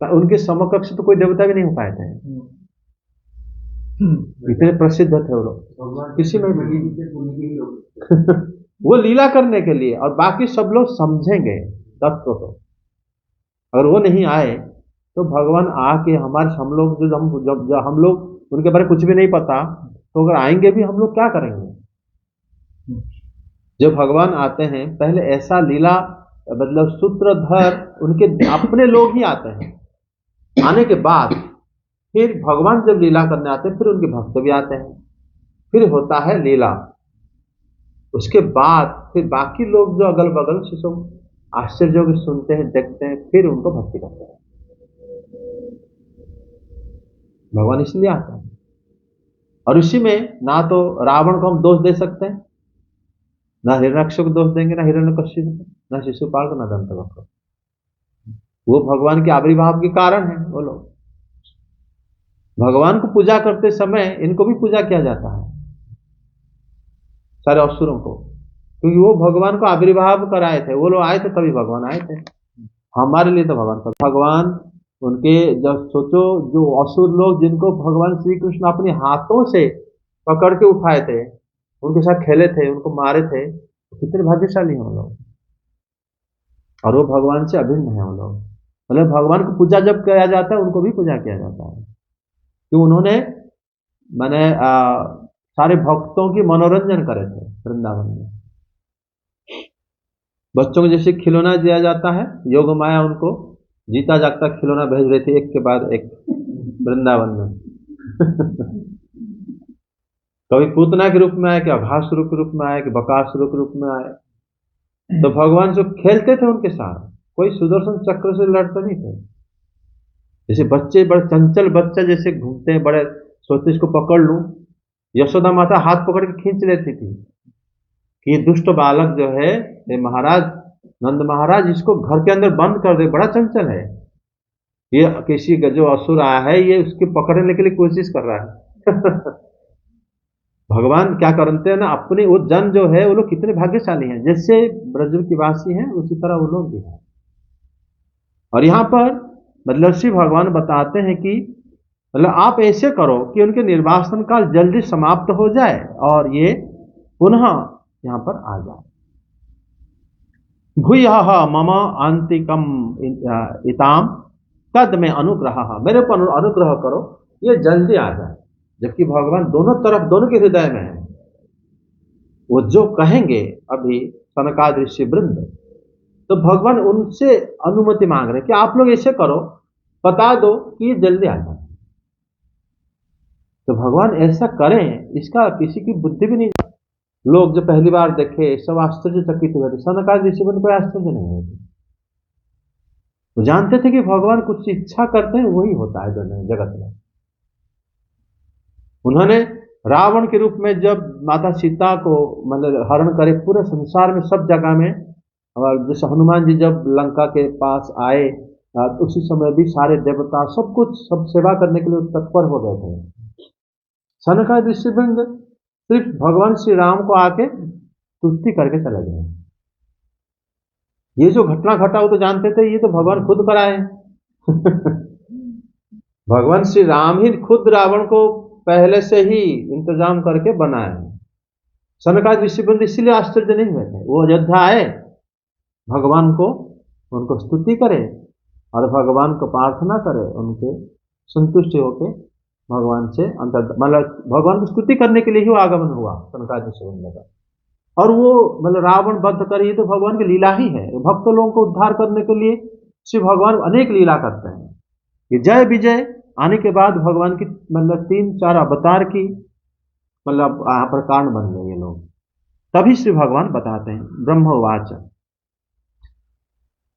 उनके समकक्ष तो कोई देवता भी नहीं हो पाए थे। इतने प्रसिद्ध थे वो लोग, किसी में वो लीला करने के लिए, और बाकी सब लोग समझेंगे तत्व को। अगर वो नहीं आए तो भगवान आके हमारे, हम लोग जब हम लोग उनके बारे में कुछ भी नहीं पता, तो अगर आएंगे भी हम लोग क्या करेंगे? जब भगवान आते हैं पहले ऐसा लीला, मतलब सूत्रधर उनके अपने लोग ही आते हैं, आने के बाद फिर भगवान जब लीला करने आते हैं फिर उनके भक्त भी आते हैं, फिर होता है लीला। उसके बाद फिर बाकी लोग जो अगल बगल से सब आश्चर्य के सुनते हैं, देखते हैं, फिर उनको भक्ति करते हैं। भगवान इसलिए आते हैं। और उसी में ना तो रावण को हम दोष दे सकते हैं, ना हिरण्याक्ष को दोष देंगे, ना हिरण्यकश्यप को, ना शिशुपाल को, ना दंतवक्र को। वो भगवान के आविर्भाव के कारण है। वो लोग भगवान को पूजा करते समय इनको भी पूजा किया जाता है, सारे असुरों को, क्योंकि वो भगवान को आविर्भाव कराए थे। वो लोग आए थे तभी भगवान आए थे। हमारे लिए तो भगवान उनके, जब सोचो जो असुर लोग जिनको भगवान श्री कृष्ण अपने हाथों से पकड़ के उठाए थे, उनके साथ खेले थे, उनको मारे थे, तो कितने भाग्यशाली हैं वो लोग। और वो भगवान से अभिन्न है वो लोग। मतलब भगवान को पूजा जब किया जाता है उनको भी पूजा किया जाता है, क्यों? उन्होंने मैंने सारे भक्तों की मनोरंजन करे थे वृंदावन में। बच्चों को जैसे खिलौना दिया जाता है, योग माया उनको जीता जागता खिलौना भेज रहे थे एक के बाद एक वृंदावन में। कभी पूतना के रूप में आए, कि अघासुर के रूप में आए, कि बकासुर के रूप में आए। तो भगवान जो खेलते थे उनके साथ, कोई सुदर्शन चक्र से लड़ते नहीं थे। जैसे बच्चे, बड़े चंचल बच्चा जैसे घूमते हैं, बड़े सोचते इसको पकड़ लूं, यशोदा माता हाथ पकड़ के खींच लेती थी कि दुष्ट बालक जो है ये महाराज नंद महाराज, इसको घर के अंदर बंद कर दे, बड़ा चंचल है, ये किसी का जो असुर आया है ये उसके पकड़ने के लिए कोशिश कर रहा है। भगवान क्या करते हैं ना, अपने वो जन जो है वो लोग कितने भाग्यशाली हैं, जैसे ब्रज के वासी हैं उसी तरह वो लोग भी हैं। और यहाँ पर मतलब श्री भगवान बताते हैं कि मतलब आप ऐसे करो कि उनके निर्वासन काल जल्दी समाप्त हो जाए और ये पुनः यहाँ पर आ जाए। भूयः मम अंतिकम इताम तद में अनुग्रह, मेरे पर अनुग्रह करो ये जल्दी आ जाए। जबकि भगवान दोनों तरफ, दोनों के हृदय में है। वो जो कहेंगे अभी सनकादि ऋषि वृंद, तो भगवान उनसे अनुमति मांग रहे कि आप लोग ऐसे करो, बता दो कि ये जल्दी आ जाए। तो भगवान ऐसा करें इसका किसी की बुद्धि भी नहीं। लोग जो पहली बार देखे सब आश्चर्यचकित हुए थे। सनकादिक ऋषि को कोई आश्चर्य नहीं हुए थे। वो जानते थे कि भगवान कुछ इच्छा करते हैं वही होता है दुनिया जगत में। उन्होंने रावण के रूप में जब माता सीता को मतलब हरण करे पूरे संसार में सब जगह में, और जैसे हनुमान जी जब लंका के पास आए तो उसी समय भी सारे देवता सब कुछ सब सेवा करने के लिए तत्पर हो गए थे। सनकादिक ऋषिवृंद सिर्फ भगवान श्री राम को आके तुष्टि करके चले गए। ये जो घटना घटा वो तो जानते थे ये तो भगवान खुद कराए। भगवान श्री राम ही खुद रावण को पहले से ही इंतजाम करके बनाए। सनकादिक ऋषिवृंद इसीलिए आश्चर्य नहीं हुए थे। वो अयोध्या आए, भगवान को उनको स्तुति करे और भगवान को प्रार्थना करे, उनके संतुष्ट होके भगवान से अंतर मतलब भगवान की स्तुति करने के लिए ही वो आगमन हुआ सनकादिक ऋषिवृंद का। और वो मतलब रावण वध कर, ये तो भगवान की लीला ही है। भक्त लोगों को उद्धार करने के लिए श्री भगवान अनेक लीला करते हैं। ये जय विजय आने के बाद भगवान की मतलब 3-4 अवतार की मतलब यहाँ पर कारण बन गए ये लोग। तभी श्री भगवान बताते हैं ब्रह्मवाच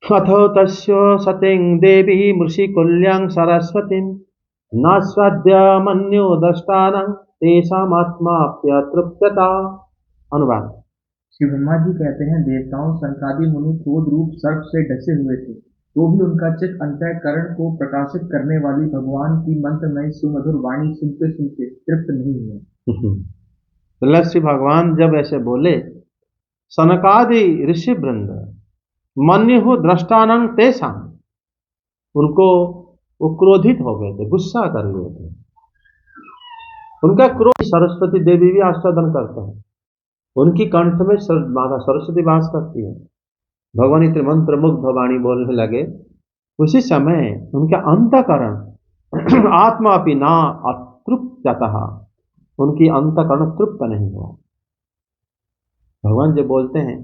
अथो तस्य सतिं देवी मृषिकुल्यां सरस्वतीं न स्वाद्य मन्यो दष्टानं तेषामात्माप्यतृप्यता। अनुवाद। श्री ब्रह्मा जी कहते हैं, देवताओं सनकादि मुनि क्रोध रूप सर्प से डसे हुए थे, तो भी उनका चित्त अंतःकरण को प्रकाशित करने वाली भगवान की मंत्रमय सुमधुर वाणी सुनते सुनते तृप्त नहीं हुए। मतलब श्री भगवान जब ऐसे बोले, सनकादि ऋषि वृंद मन्यु दृष्टानं तेषां, उनको वो क्रोधित हो गए थे, गुस्सा कर लिए थे। उनका क्रोध सरस्वती देवी भी आस्वादन करते हैं। उनकी कंठ में माता सरस्वती वास करती है। भगवान इतने मंत्र मुग्ध वाणी बोलने लगे, उसी समय उनका अंतःकरण आत्मा अपि ना अतृप्ततः, उनकी अंतःकरण तृप्त नहीं हुआ। भगवान जो बोलते हैं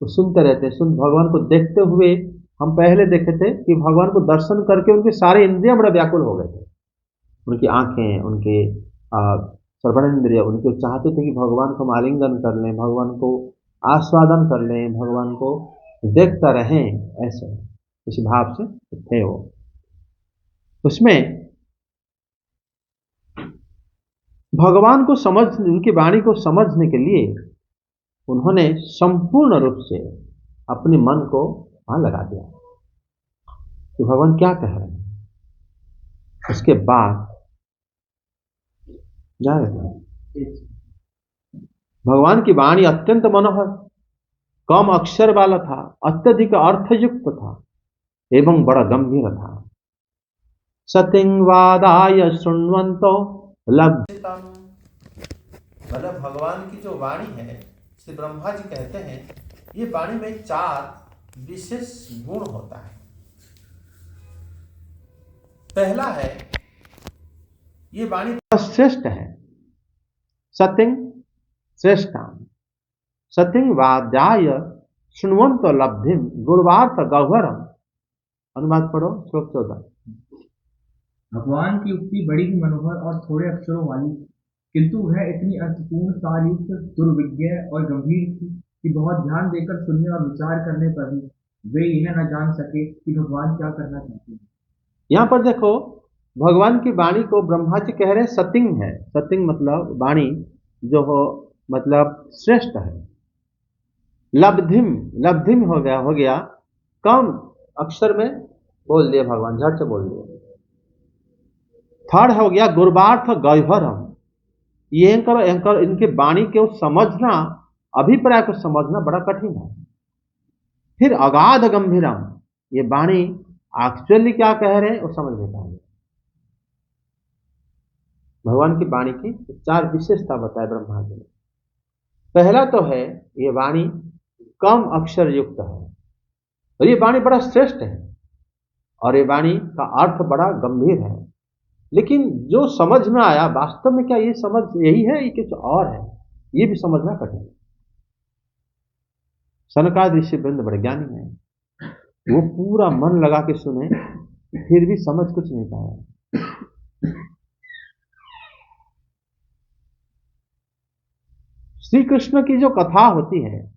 वो सुनते रहते हैं। भगवान को देखते हुए हम पहले देखे थे कि भगवान को दर्शन करके उनके सारे इंद्रियां बड़ा व्याकुल हो गए थे। उनकी आंखें, उनके सर्वणेन्द्रिय, उनके चाहते थे कि भगवान को आलिंगन कर लें, भगवान को आस्वादन कर लें, भगवान को देखता रहें, ऐसे इस भाव से थे वो। उसमें भगवान को समझ, उनकी वाणी को समझने के लिए उन्होंने संपूर्ण रूप से अपने मन को वहां लगा दिया कि भगवान क्या कह रहे हैं। उसके बाद जा रहे हैं भगवान की वाणी अत्यंत मनोहर, कम अक्षर वाला था, अत्यधिक अर्थयुक्त था एवं बड़ा गंभीर था। सतिं वादाय शृण्वन्तो लब्धितम्, मतलब भगवान की जो वाणी है, श्री ब्रह्मा जी कहते हैं ये वाणी में 4 विशेष गुण होता है। पहला है ये वाणी श्रेष्ठ है, सतिं श्रेष्ठाम, सतिं वाद्याय शृण्वन्तो लब्धिम गुरुवार्थ गह्वरम। अनुवाद पढ़ो श्लोक 14। भगवान की उक्ति बड़ी ही मनोहर और थोड़े अक्षरों वाली, किंतु वह इतनी अर्थपूर्ण, सारयुक्त, दुर्विज्ञ और गंभीर थी कि बहुत ध्यान देकर सुनने और विचार करने पर भी वे इन्हें न जान सके कि भगवान क्या करना चाहते हैं। यहाँ पर देखो भगवान की वाणी को ब्रह्मा जी कह रहे हैं सतिंग है। सतिंग मतलब वाणी जो हो मतलब श्रेष्ठ है। लब्धिम, लब्धिम हो गया कम अक्षर में बोल दिए भगवान, झट से बोल दिए। थर्ड हो गया गुरुवार्थ गह्वरम, ये एंकर इनके वाणी को समझना, अभिप्राय को समझना बड़ा कठिन है। फिर अगाध गंभीरम, ये वाणी एक्चुअली क्या कह रहे हैं वो समझ नहीं पाएंगे। भगवान की वाणी की 4 विशेषता बताए ब्रह्मा जी ने। पहला तो है ये वाणी कम अक्षर युक्त है, और ये वाणी बड़ा श्रेष्ठ है, और ये वाणी का अर्थ बड़ा गंभीर है। लेकिन जो समझ में आया वास्तव में क्या ये समझ यही है ये कुछ और है, ये भी समझना कठिन है। सनकादिक ऋषि वृंद बड़े ज्ञानी हैं, वो पूरा मन लगा के सुने फिर भी समझ कुछ नहीं पाया। श्री कृष्ण की जो कथा होती है,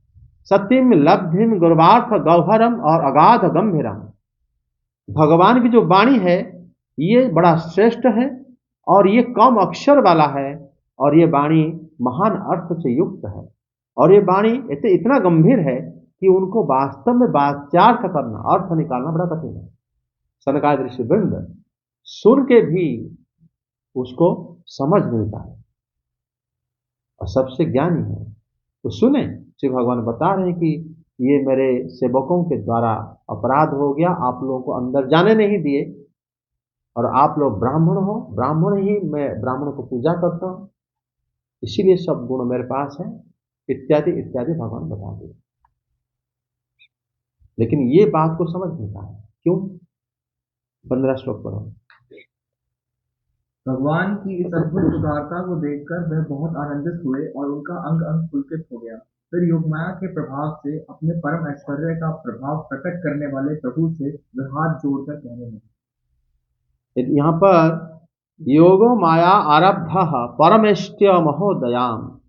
सत्यम लब्धिम गुरुवार्थ गौहरम और अगाध गंभीरम, भगवान की जो वाणी है ये बड़ा श्रेष्ठ है और ये कम अक्षर वाला है और ये वाणी महान अर्थ से युक्त है और ये वाणी इतना गंभीर है कि उनको वास्तव में वाच्यार्थ करना, अर्थ निकालना बड़ा कठिन है। सनकादिक ऋषिवृंद सुन के भी उसको समझ नहीं पाए और सबसे ज्ञानी है तो सुने। श्री भगवान बता रहे हैं कि ये मेरे सेवकों के द्वारा अपराध हो गया, आप लोगों को अंदर जाने नहीं दिए और आप लोग ब्राह्मण हो, ब्राह्मण ही मैं ब्राह्मण को पूजा करता हूं, इसीलिए सब गुण मेरे पास है, इत्यादि इत्यादि भगवान बता दिए। लेकिन ये बात को समझ नहीं पाए। क्यों? 15 श्लोक पढ़ो। भगवान की इस अद्भुत उदारता को देखकर वह बहुत आनंदित हुए और उनका अंग अंग पुलकित हो गया। फिर योगमाया के प्रभाव से अपने परम ऐश्वर्य का प्रभाव प्रकट करने वाले प्रभु से वे हाथ जोड़कर कहने लगे। यहाँ पर योगो माया आरब्ध परमेष्ट्य महोदयाम,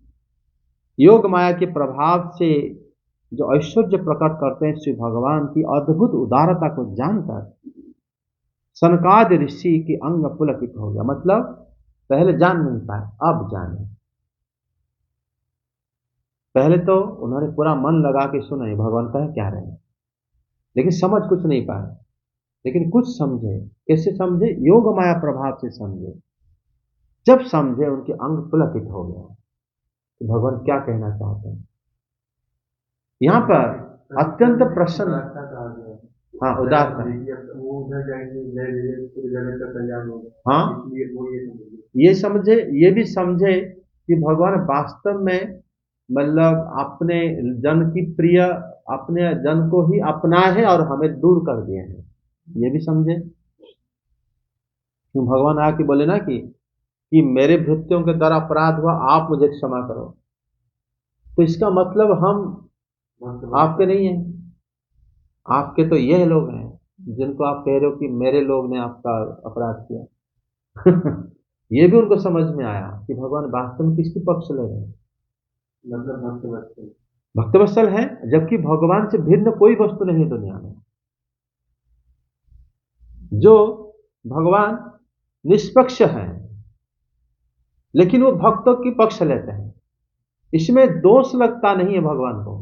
योग माया के प्रभाव से जो ऐश्वर्य प्रकट करते हैं श्री भगवान की अद्भुत उदारता को जानकर सनकादि ऋषि के अंग पुलकित हो गया। मतलब पहले जान नहीं पाए, अब जाने। पहले तो उन्होंने पूरा मन लगा के सुना भगवान कह क्या रहे हैं, लेकिन समझ कुछ नहीं पाए। लेकिन कुछ समझे। कैसे समझे? योग माया प्रभाव से समझे। जब समझे उनके अंग पुलकित हो गया कि भगवान क्या कहना चाहते हैं। यहाँ पर अत्यंत प्रसन्न, हाँ उदारता, हाँ ये समझे, ये भी समझे कि भगवान वास्तव में मतलब अपने जन की प्रिय, अपने जन को ही अपनाए हैं और हमें दूर कर दिए हैं, ये भी समझे। क्यों भगवान आके बोले ना कि मेरे भृत्यों के द्वारा अपराध हुआ, आप मुझे क्षमा करो, तो इसका मतलब हम आपके नहीं हैं, आपके तो यह लोग हैं जिनको आप कह रहे हो कि मेरे लोग ने आपका अपराध किया। ये भी उनको समझ में आया कि भगवान वास्तव में किसके पक्ष ले रहे हैं। मतलब भक्तवत्सल है, जबकि भगवान से भिन्न कोई वस्तु नहीं दुनिया में। जो भगवान निष्पक्ष है लेकिन वो भक्तों की पक्ष लेते हैं, इसमें दोष लगता नहीं है भगवान को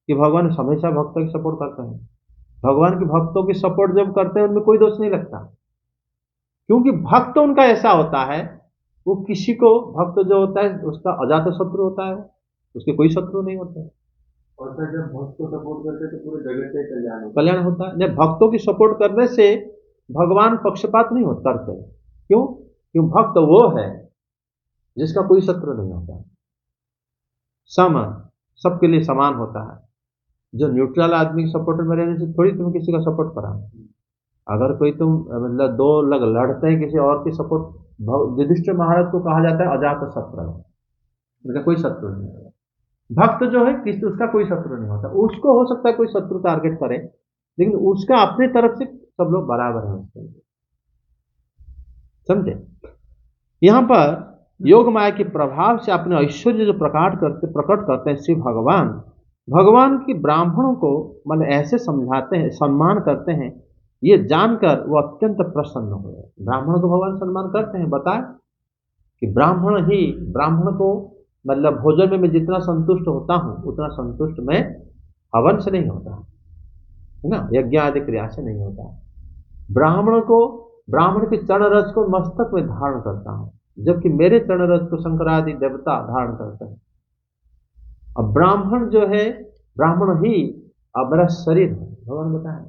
कि भगवान हमेशा भक्तों की सपोर्ट करते हैं। भगवान के भक्तों की सपोर्ट जब करते हैं उनमें कोई दोष नहीं लगता, क्योंकि भक्त उनका ऐसा होता है, वो किसी को, भक्त जो होता है उसका अजात शत्रु होता है, उसके कोई शत्रु नहीं होते। और जब भक्त को सपोर्ट करते तो पूरे जगत से कल्याण होता है। जब भक्तों की सपोर्ट करने से भगवान पक्षपात नहीं होता करते। क्यों? क्यों भक्त वो है जिसका कोई शत्रु नहीं होता, सम, सबके लिए समान होता है। जो न्यूट्रल आदमी के सपोर्टर में रहने से थोड़ी तुम किसी का सपोर्ट करा। अगर कोई तुम मतलब दो लोग लड़ते हैं किसी और की सपोर्ट, युधिष्ठिर महाराज को कहा जाता है अजात शत्रु, उनका कोई शत्रु नहीं होता। भक्त जो है किसी, उसका कोई शत्रु नहीं होता। उसको हो सकता है कोई शत्रु टारगेट करे, लेकिन उसका अपनी तरफ से सब लोग बराबर हैं उसके, समझे। यहाँ पर योग माया के प्रभाव से अपने ऐश्वर्य जो प्रकट करते हैं श्री भगवान की ब्राह्मणों को मतलब ऐसे समझाते हैं, सम्मान करते हैं, ये जानकर वो अत्यंत प्रसन्न हुए। ब्राह्मण को भगवान सम्मान करते हैं। बताए कि ब्राह्मण को मतलब भोजन में मैं जितना संतुष्ट होता हूं उतना संतुष्ट मैं हवन से नहीं होता है ना, यज्ञ आदि क्रिया से नहीं होता। ब्राह्मण के चरण रज को मस्तक में धारण करता हूं, जबकि मेरे चरण रज को शंकरादि देवता धारण करते हैं। अब ब्राह्मण जो है, ब्राह्मण ही अब मेरा शरीर है। भगवान बताए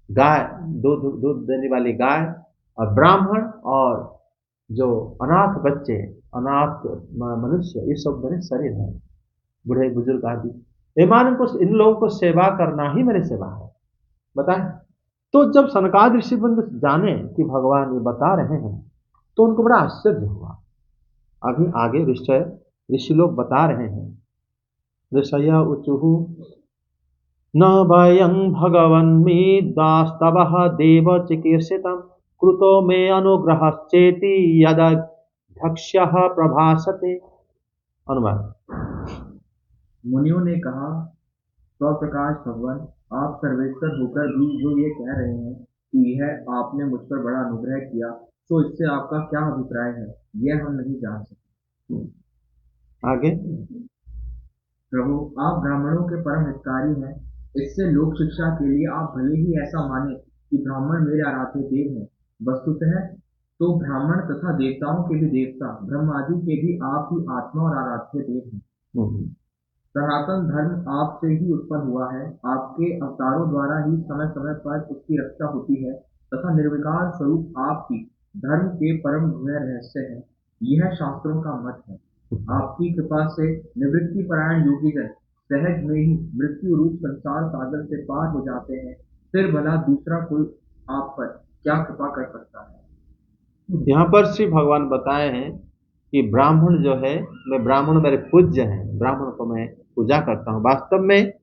गाय, दूध देने वाली गाय, और ब्राह्मण और जो अनाथ बच्चे, अनाथ मनुष्य, ये सब मेरे शरीर है, बूढ़े बुजुर्ग आदि। इन लोगों को सेवा करना ही मेरी सेवा है। बताए। तो जब सनकादि ऋषिवृंद जाने कि भगवान ये बता रहे हैं तो उनको बड़ा आश्चर्य हुआ। अभी आगे ऋषि लोग बता रहे हैं। ऋषय उचुहु न भयं भगवन्मीदास्तवः देव चिकीर्षितं कृतो मे अनुग्रहश्चेति यदध्यक्ष्यः प्रभासते। अनुवाद। मुनियों ने कहा, स्वप्रकाश भगवान, आप सर्वेश्वर होकर भी जो ये कह रहे हैं कि यह आपने मुझ पर बड़ा अनुग्रह किया, तो इससे आपका क्या अभिप्राय है, यह हम नहीं जान सकते। आगे। प्रभु, आप ब्राह्मणों के परम हितकारी हैं। इससे लोक शिक्षा के लिए आप भले ही ऐसा माने कि ब्राह्मण मेरे आराध्य देव हैं, वस्तुतः तो ब्राह्मण तथा देवताओं के भी देवता, ब्रह्म आदि के भी आप ही आत्मा और आराध्य देव हैं। सनातन धर्म आपसे ही उत्पन्न हुआ है। आपके अवतारों द्वारा ही समय समय पर उसकी रक्षा होती है तथा निर्विकार स्वरूप आप ही धर्म के परम गुह्य रहस्य है। यह शास्त्रों का मत है। आपकी कृपा से निवृत्ति परायण योगीजन सहज में ही मृत्यु रूप संसार सागर से पार हो जाते हैं। फिर भला दूसरा कोई आप पर क्या कृपा कर सकता है। यहाँ पर श्री भगवान बताए हैं कि ब्राह्मण जो है, मैं ब्राह्मण मेरे पूज्य हैं, ब्राह्मण को मैं पूजा करता हूँ। वास्तव में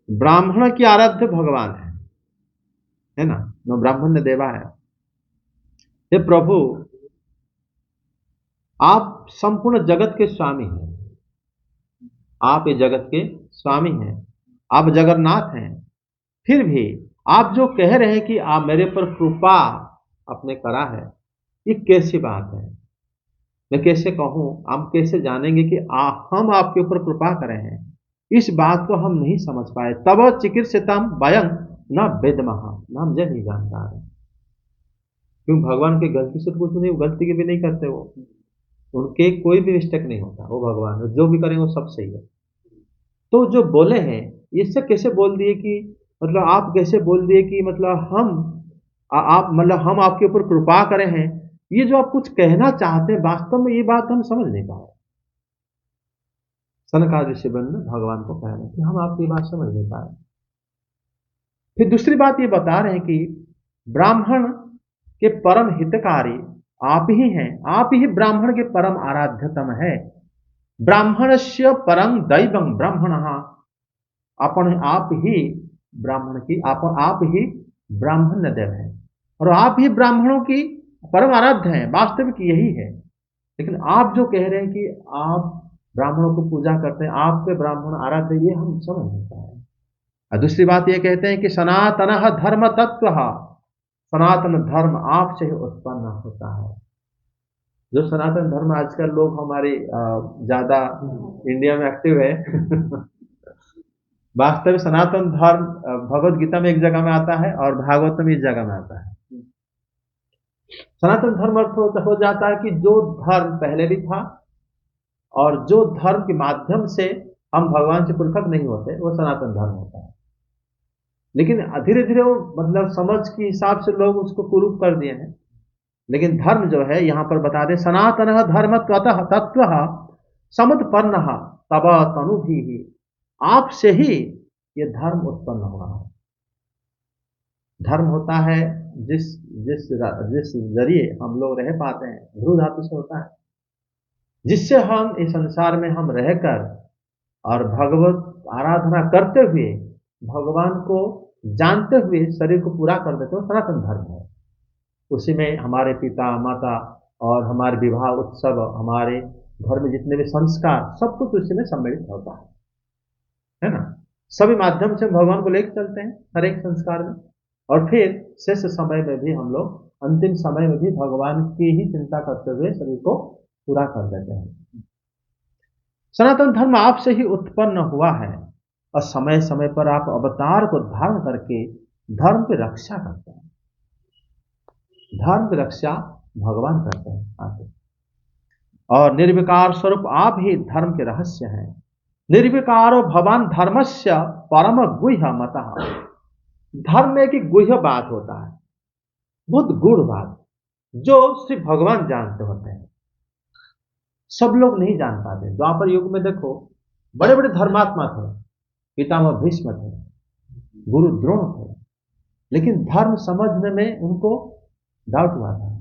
ब्राह्मण की आराध्य भगवान है ना, मैं ब्राह्मण ने देवा है। हे प्रभु, आप संपूर्ण जगत के स्वामी हैं, आप ये जगत के स्वामी हैं, आप जगन्नाथ हैं। फिर भी आप जो कह रहे हैं कि आप मेरे पर कृपा आपने करा है, ये कैसी बात है? मैं कैसे कहूं, हम कैसे जानेंगे कि हम आपके ऊपर कृपा करें हैं? इस बात को हम नहीं समझ पाए। तब चिकित्सितम वयं न वेदमः, न हम नहीं जान पा रहे। क्यों? भगवान की गलती से तो कुछ नहीं, गलती की भी नहीं करते वो, उनके कोई भी मिस्टेक नहीं होता। वो भगवान जो भी करेंगे वो सब सही है। तो जो बोले हैं, इससे कैसे बोल दिए कि मतलब आप कैसे बोल दिए कि मतलब आप मतलब हम आपके ऊपर कृपा करें हैं? ये जो आप कुछ कहना चाहते हैं, वास्तव में ये बात हम समझ नहीं पाए। सनकादिक ऋषि भगवान को कह रहे हैं कि हम आपकी बात समझ नहीं पाए। फिर दूसरी बात ये बता रहे हैं कि ब्राह्मण के परम हितकारी आप ही हैं, आप ही ब्राह्मण के परम आराध्यतम है। ब्राह्मणस्य परम दैवं ब्राह्मणः, अपन आप ही ब्राह्मण की आप ही ब्राह्मण देव है, और आप ही ब्राह्मणों की परम आराध्य हैं। वास्तविक यही है। लेकिन आप जो कह रहे हैं कि आप ब्राह्मणों को पूजा करते हैं, आपके ब्राह्मण आराध्य, ये हम समझ नहीं पाए। और दूसरी बात ये कहते हैं कि सनातन धर्म तत्व, सनातन धर्म आपसे ही उत्पन्न होता है। जो सनातन धर्म आजकल लोग हमारे ज्यादा इंडिया में एक्टिव है वास्तव सनातन धर्म भगवत गीता में एक जगह में आता है और भागवत में इस जगह में आता है। सनातन धर्म अर्थ हो जाता है कि जो धर्म पहले भी था और जो धर्म के माध्यम से हम भगवान से पृथक नहीं होते, वो सनातन धर्म होता है। लेकिन धीरे धीरे वो मतलब समझ के हिसाब से लोग उसको कुरूप कर दिए हैं। लेकिन धर्म जो है यहां पर बता दे, सनातन धर्म तत्व समुत्पन्न तब तनु भी, आपसे ही ये धर्म उत्पन्न हुआ है। धर्म होता है जिस जिस जिस जरिए हम लोग रह पाते हैं, ध्रुव धातु से होता है, जिससे हम इस संसार में हम रहकर और भगवत आराधना करते हुए, भगवान को जानते हुए शरीर को पूरा कर देते हो, सनातन धर्म है। उसी में हमारे पिता माता और हमारे विवाह उत्सव, हमारे घर में जितने भी संस्कार, सब कुछ उसी में सम्मिलित होता है ना। सभी माध्यम से भगवान को लेकर चलते हैं हर एक संस्कार में, और फिर शेष समय में भी हम लोग, अंतिम समय में भी भगवान की ही चिंता करते हुए शरीर को पूरा कर देते हैं। सनातन धर्म आपसे ही उत्पन्न हुआ है और समय समय पर आप अवतार को धारण करके धर्म की रक्षा करते हैं। धर्म की रक्षा भगवान करते हैं आगे। और निर्विकार स्वरूप आप ही धर्म के रहस्य हैं। निर्विकारो भवान धर्मस्य परम गुह्य मतः। धर्म में एक गुह्य बात होता है, बहुत गूढ़ बात, जो सिर्फ भगवान जानते होते हैं, सब लोग नहीं जान पाते। द्वापर युग में देखो, बड़े बड़े धर्मात्मा थे, पितामह भीष्म थे, गुरु द्रोण थे, लेकिन धर्म समझने में उनको डाउट हुआ था।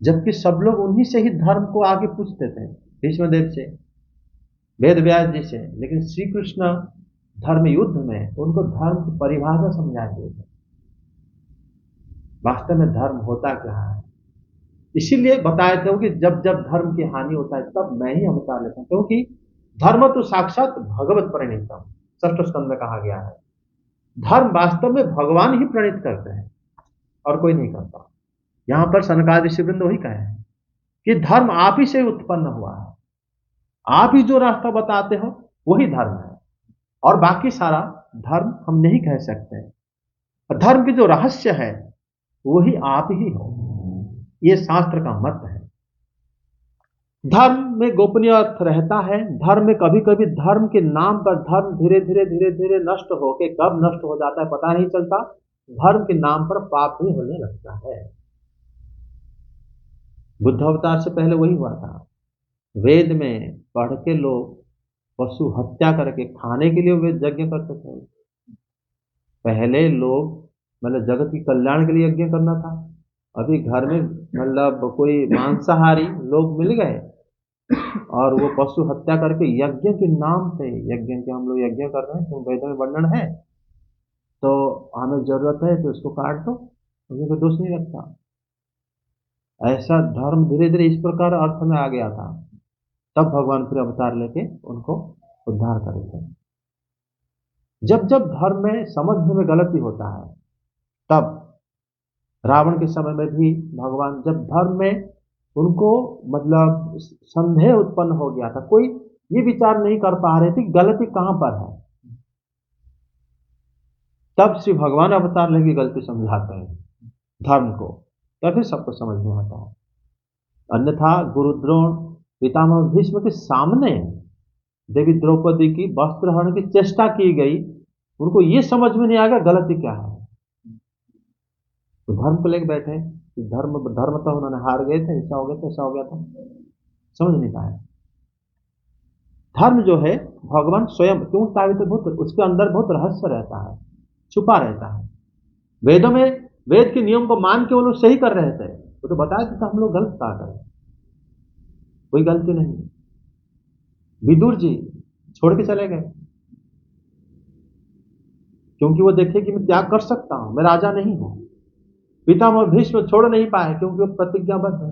जबकि सब लोग उन्हीं से ही धर्म को आगे पूछते थे, भीष्मदेव से, वेद व्यास जी से। लेकिन श्री कृष्ण धर्म युद्ध में उनको धर्म की परिभाषा समझा दिए थे, वास्तव में धर्म होता क्या है। इसीलिए बताए थे कि जब जब धर्म की हानि होता है तब मैं ही अवतार लेता हूं, क्योंकि धर्म तो साक्षात भगवत प्रणीतम, षष्ठ स्कंद में कहा गया है। धर्म वास्तव में भगवान ही प्रणीत करते हैं और कोई नहीं करता। यहां पर सनकादि ऋषिवृंद वही कहे हैं कि धर्म आप ही से उत्पन्न हुआ है, आप ही जो रास्ता बताते हो वही धर्म है, और बाकी सारा धर्म हम नहीं कह सकते। धर्म की जो रहस्य है वही आप ही हो, ये शास्त्र का मत है। धर्म में गोपनीय अर्थ रहता है। धर्म में कभी कभी धर्म के नाम पर धर्म धीरे धीरे धीरे धीरे नष्ट होके कब नष्ट हो जाता है पता नहीं चलता। धर्म के नाम पर पाप भी होने लगता है। बुद्ध अवतार से पहले वही हुआ था। वेद में पढ़ के लोग पशु हत्या करके खाने के लिए वे यज्ञ करते थे। पहले लोग मतलब जगत की कल्याण के लिए यज्ञ करना था। अभी घर में मतलब कोई मांसाहारी लोग मिल गए और वो पशु हत्या करके यज्ञ के नाम पे, यज्ञ के हम लोग यज्ञ कर रहे हैं तो वेद में वर्णन है, तो हमें जरूरत है तो उसको काट दो, उसमें कोई दोष नहीं लगता। ऐसा धर्म धीरे धीरे इस प्रकार अर्थ में आ गया था। तब भगवान फिर अवतार लेके उनको उद्धार करे थे। जब जब धर्म में समझने में गलती होता है, तब रावण के समय में भी भगवान जब धर्म में उनको मतलब संदेह उत्पन्न हो गया था, कोई ये विचार नहीं कर पा रहे थे गलती कहां पर है, तब श्री भगवान अवतार लेके गलती समझाते हैं धर्म को, या फिर सबको समझ में आता है। अन्यथा गुरु द्रोण पितामह भीष्म के सामने देवी द्रौपदी की वस्त्र हरण की चेष्टा की गई, उनको ये समझ में नहीं आएगा गलती क्या है, तो धर्म को लेकर बैठे कि धर्म तो उन्होंने हार गए थे, ऐसा हो गया था, ऐसा हो गया था, समझ नहीं पाया। धर्म जो है भगवान स्वयं क्यों स्थापित है, बहुत उसके अंदर बहुत रहस्य रहता है, छुपा रहता है। वेदों में वेद के नियम को मान के वो लोग सही कर रहे थे, वो तो बताया था हम लोग गलत क्या करें, कोई गलती नहीं। विदुर जी छोड़ के चले गए क्योंकि वो देखे कि मैं त्याग कर सकता हूं, मैं राजा नहीं हूं। पितामह भीष्म छोड़ नहीं पाए क्योंकि वो प्रतिज्ञाबद्ध है।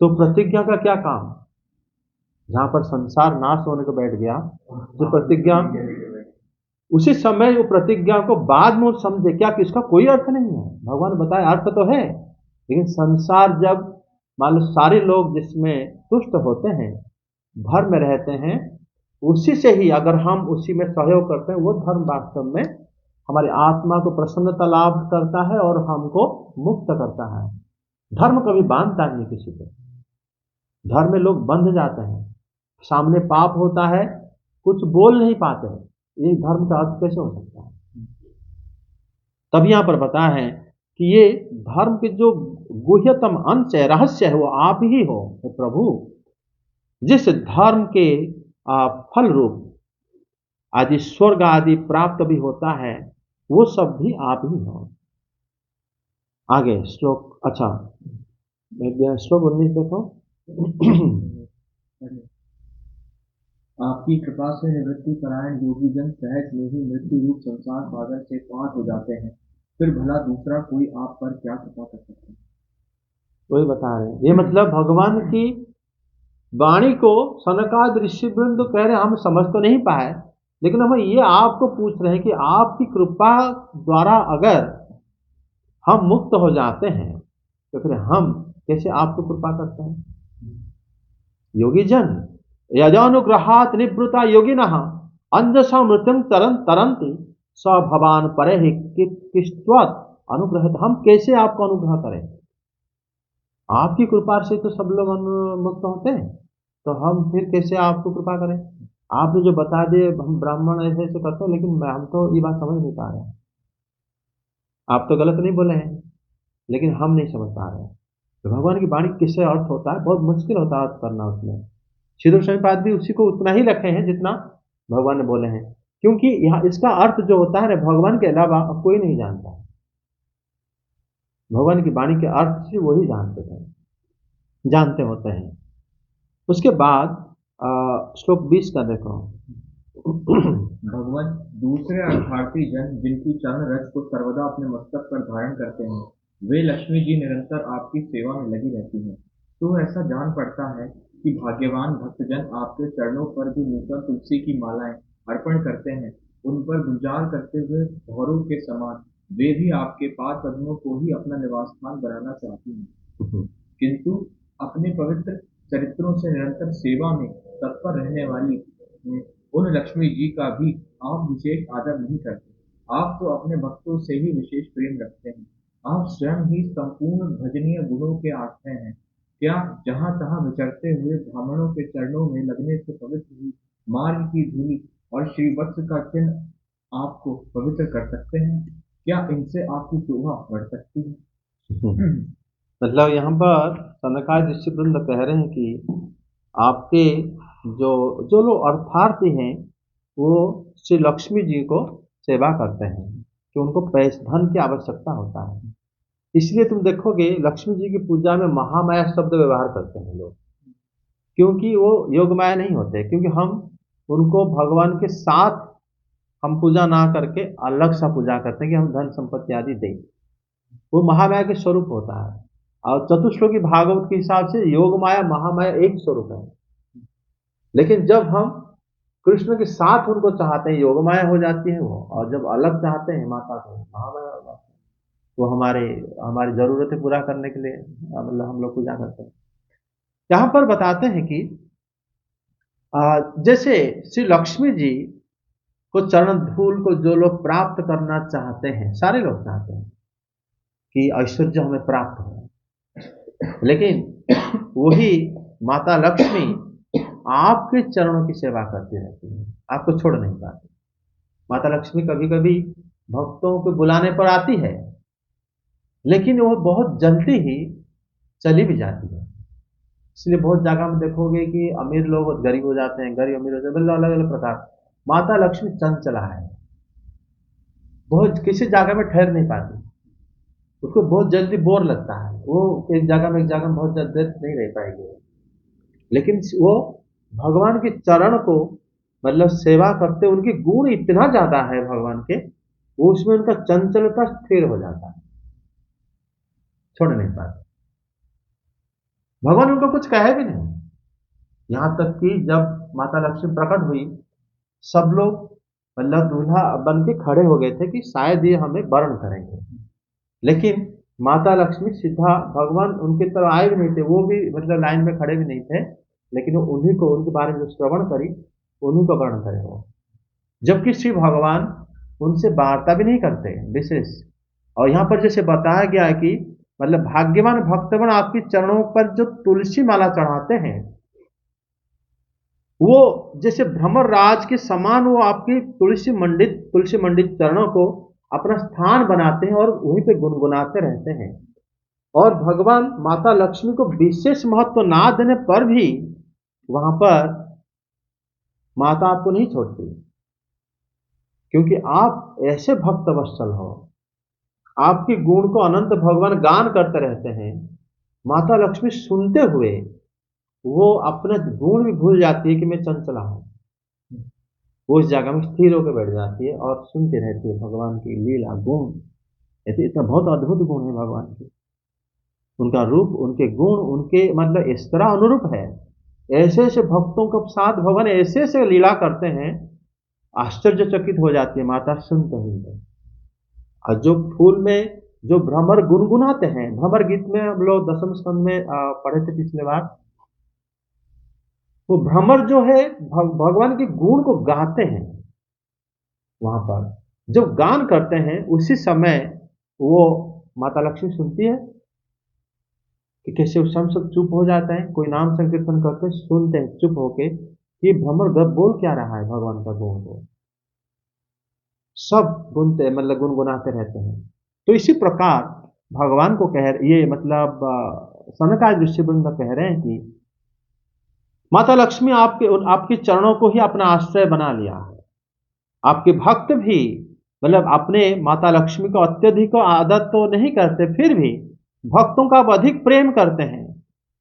तो प्रतिज्ञा का क्या काम, जहां पर संसार नाश होने को बैठ गया, तो प्रतिज्ञा उसी समय वो प्रतिज्ञा को बाद में समझे क्या कि इसका कोई अर्थ नहीं है। भगवान बताए अर्थ तो है, लेकिन संसार जब मान लो सारे लोग जिसमें तुष्ट होते हैं, धर्म में रहते हैं, उसी से ही अगर हम उसी में सहयोग करते हैं, वो धर्म वास्तव में हमारी आत्मा को प्रसन्नता लाभ करता है और हमको मुक्त करता है। धर्म कभी बांधता नहीं किसी को। धर्म में लोग बंध जाते हैं, सामने पाप होता है, कुछ बोल नहीं पाते, ये धर्म का अर्थ कैसे हो सकता है। तब यहां पर बताया है कि ये धर्म के जो गुह्यतम अंश है, रहस्य है, वो आप ही हो प्रभु। जिस धर्म के फल रूप आदि स्वर्ग आदि प्राप्त भी होता है, वो सब भी आप ही हो। आगे श्लोक, अच्छा श्लोक 19 देखो। आपकी कृपा से निवृत्ति परायण योगी जन सहज में ही मृत्यु रूप संसार सागर से पार हो जाते हैं, फिर भला दूसरा कोई आप पर क्या कृपा कर सकता है। वही बता रहे हैं, ये मतलब भगवान की वाणी को सनकादि ऋषिवृंद कह रहे हैं हम समझ तो नहीं पाए, लेकिन हम ये आपको पूछ रहे हैं कि आपकी कृपा द्वारा अगर हम मुक्त हो जाते हैं तो फिर हम कैसे आपको कृपा करते हैं। योगी जन यजानुग्रहात निवृता योगिनः अंजसा मृत्युं तरंति स भवान परे किस्त्वत् अनुग्रह। हम कैसे आपको अनुग्रह करें, आपकी कृपा से तो सब लोग मुक्त होते हैं, तो हम फिर कैसे आपको कृपा करें। आपने जो बता दिए हम ब्राह्मण ऐसे ऐसे करते हैं, लेकिन हम तो ये बात समझ नहीं पा रहे हैं। आप तो गलत नहीं बोले हैं, लेकिन हम नहीं समझ पा रहे हैं। तो भगवान की वाणी किससे अर्थ होता है, बहुत मुश्किल होता है अर्थ करना उसमें। श्रीधर स्वामीपाद भी उसी को उतना ही रखे हैं जितना भगवान ने बोले हैं, क्योंकि यहाँ इसका अर्थ जो होता है ना, भगवान के अलावा अब कोई नहीं जानता। भगवान की वाणी के अर्थ से वही जानते होते हैं। उसके बाद श्लोक 20 का देखो। भगवान दूसरे अर्थार्थी जन जिनकी चरण रज को सर्वदा अपने मस्तक पर धारण करते हैं, वे लक्ष्मी जी निरंतर आपकी सेवा में लगी रहती हैं। तो ऐसा जान पड़ता है कि भाग्यवान भक्तजन आपके चरणों पर जो नूतन तुलसी की मालाएं अर्पण करते हैं, उन पर गुंजार करते हुए भौरों के समान वे भी आपके पाद पद्मों को ही अपना निवास स्थान बनाना चाहती हैं। किंतु अपने पवित्र चरित्रों से निरंतर सेवा में तत्पर रहने वाली उन लक्ष्मी जी का भी आप विशेष आदर नहीं करते। आप तो अपने भक्तों से ही विशेष प्रेम रखते हैं। आप स्वयं ही संपूर्ण भजनीय गुणों के आश्रय हैं। क्या जहाँ तहाँ विचरते हुए ब्राह्मणों के चरणों में लगने से पवित्र हुई मार्ग की धूलि और श्रीवत्स का चिन्ह आपको पवित्र कर सकते हैं? क्या इनसे आपकी शोभा बढ़ सकती है? मतलब यहाँ पर सनकादिक ऋषिवृंद कह रहे हैं कि आपके जो जो लोग अर्थार्थी हैं वो श्री लक्ष्मी जी को सेवा करते हैं कि उनको पैसे धन की आवश्यकता होता है। इसलिए तुम देखोगे लक्ष्मी जी की पूजा में महामाया शब्द व्यवहार करते हैं लोग, क्योंकि वो योगमाया नहीं होते, क्योंकि हम उनको भगवान के साथ हम पूजा ना करके अलग सा पूजा करते हैं कि हम धन संपत्ति आदि दें। वो महामाया के स्वरूप होता है। और चतुश्लोकी भागवत के हिसाब से योग माया महामाया एक स्वरूप है, लेकिन जब हम कृष्ण के साथ उनको चाहते हैं योग माया हो जाती है वो, और जब अलग चाहते हैं माता को महामाया हो जाती है। वो हमारी जरूरतें पूरा करने के लिए मतलब हम लोग पूजा करते हैं। यहाँ पर बताते हैं कि जैसे श्री लक्ष्मी जी को चरण धूल को जो लोग प्राप्त करना चाहते हैं, सारे लोग चाहते हैं कि ऐश्वर्य हमें प्राप्त हो, लेकिन वही माता लक्ष्मी आपके चरणों की सेवा करती रहती है, आपको छोड़ नहीं पाती। माता लक्ष्मी कभी कभी भक्तों को बुलाने पर आती है, लेकिन वो बहुत जल्दी ही चली भी जाती है। इसलिए बहुत जगह में देखोगे कि अमीर लोग गरीब हो जाते हैं, गरीब अमीर हो जाते हैं, अलग अलग प्रकार। माता लक्ष्मी चंचला है, बहुत किसी जगह में ठहर नहीं पाती, उसको बहुत जल्दी बोर लगता है, वो एक जगह में बहुत देर नहीं रह पाएगी। लेकिन वो भगवान के चरण को मतलब सेवा करते, उनके गुण इतना ज्यादा है भगवान के, वो उसमें उनका चंचलता स्थिर हो जाता है, छोड़ नहीं पाते। भगवान उनको कुछ कहे भी नहीं, यहां तक कि जब माता लक्ष्मी प्रकट हुई, सब लोग मतलब दूल्हा बन के खड़े हो गए थे कि शायद ये हमें वर्ण करेंगे, लेकिन माता लक्ष्मी सीधा भगवान उनकी तरफ आए भी नहीं थे, वो भी मतलब लाइन में खड़े भी नहीं थे, लेकिन वो उन्हीं को उनके बारे में जो श्रवण करी उन्हीं को वर्ण करे हो। जबकि श्री भगवान उनसे वार्ता भी नहीं करते विशेष। और यहाँ पर जैसे बताया गया है कि मतलब भाग्यवान भक्तगण आपके चरणों पर जो तुलसी माला चढ़ाते हैं, वो जैसे भ्रमर राज के समान वो आपके तुलसी मंडित चरणों को अपना स्थान बनाते हैं और वहीं पे गुनगुनाते रहते हैं। और भगवान माता लक्ष्मी को विशेष महत्व ना देने पर भी वहां पर माता आपको नहीं छोड़ती, क्योंकि आप ऐसे भक्त वत्सल हो, आपके गुण को अनंत भगवान गान करते रहते हैं। माता लक्ष्मी सुनते हुए वो अपने गुण भी भूल जाती है कि मैं चंचला हूं, वो इस जगह में स्थिर होकर बैठ जाती है और सुनती रहती है भगवान की लीला गुण। इतना बहुत अद्भुत गुण है भगवान के, उनका रूप, उनके गुण, उनके मतलब इस तरह अनुरूप है। ऐसे ऐसे भक्तों के साथ भगवान ऐसे ऐसे लीला करते हैं, आश्चर्यचकित हो जाती है माता सुनते हुए। और जो फूल में जो भ्रमर गुनगुनाते हैं, भ्रमर गीत में हम लोग दसम स्कंद में पढ़े थे पिछले बार, वो भ्रमर जो है भगवान के गुण को गाते हैं। वहां पर जब गान करते हैं उसी समय वो माता लक्ष्मी सुनती है कि कैसे उस समय सब चुप हो जाता है, कोई नाम संकीर्तन करते सुनते हैं चुप होके कि भ्रमर गप बोल क्या रहा है भगवान का गुण को, सब गुनते मतलब गुनगुनाते रहते हैं। तो इसी प्रकार भगवान को ये मतलब सनकादिक ऋषिवृंद कह रहे हैं कि माता लक्ष्मी आपके चरणों को ही अपना आश्रय बना लिया है। आपके भक्त भी मतलब अपने माता लक्ष्मी को अत्यधिक आदत तो नहीं करते, फिर भी भक्तों का आप अधिक प्रेम करते हैं।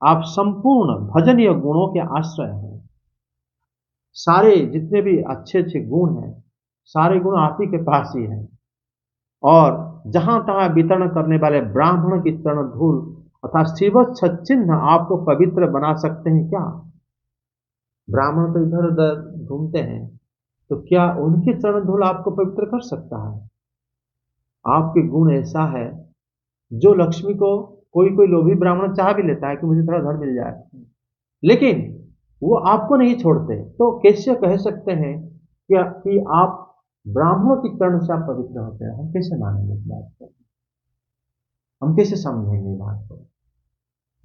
आप संपूर्ण भजनीय गुणों के आश्रय हैं। सारे जितने भी अच्छे अच्छे गुण हैं, सारे गुण आप ही के पास ही हैं। और जहां तहां वितरण करने वाले ब्राह्मण की चरण धूल अर्थात शिव चिन्ह आपको पवित्र बना सकते हैं क्या? ब्राह्मण तो इधर उधर घूमते हैं, तो क्या उनके चरण धूल आपको पवित्र कर सकता है? आपके गुण ऐसा है, जो लक्ष्मी को कोई कोई लोभी ब्राह्मण चाह भी लेता है कि मुझे थोड़ा धन मिल जाए, लेकिन वो आपको नहीं छोड़ते, तो कैसे कह सकते हैं कि आप ब्राह्मणों की चरण से आप पवित्र होते हैं? हम कैसे मानेंगे इस बात को? हम कैसे समझेंगे इस बात को?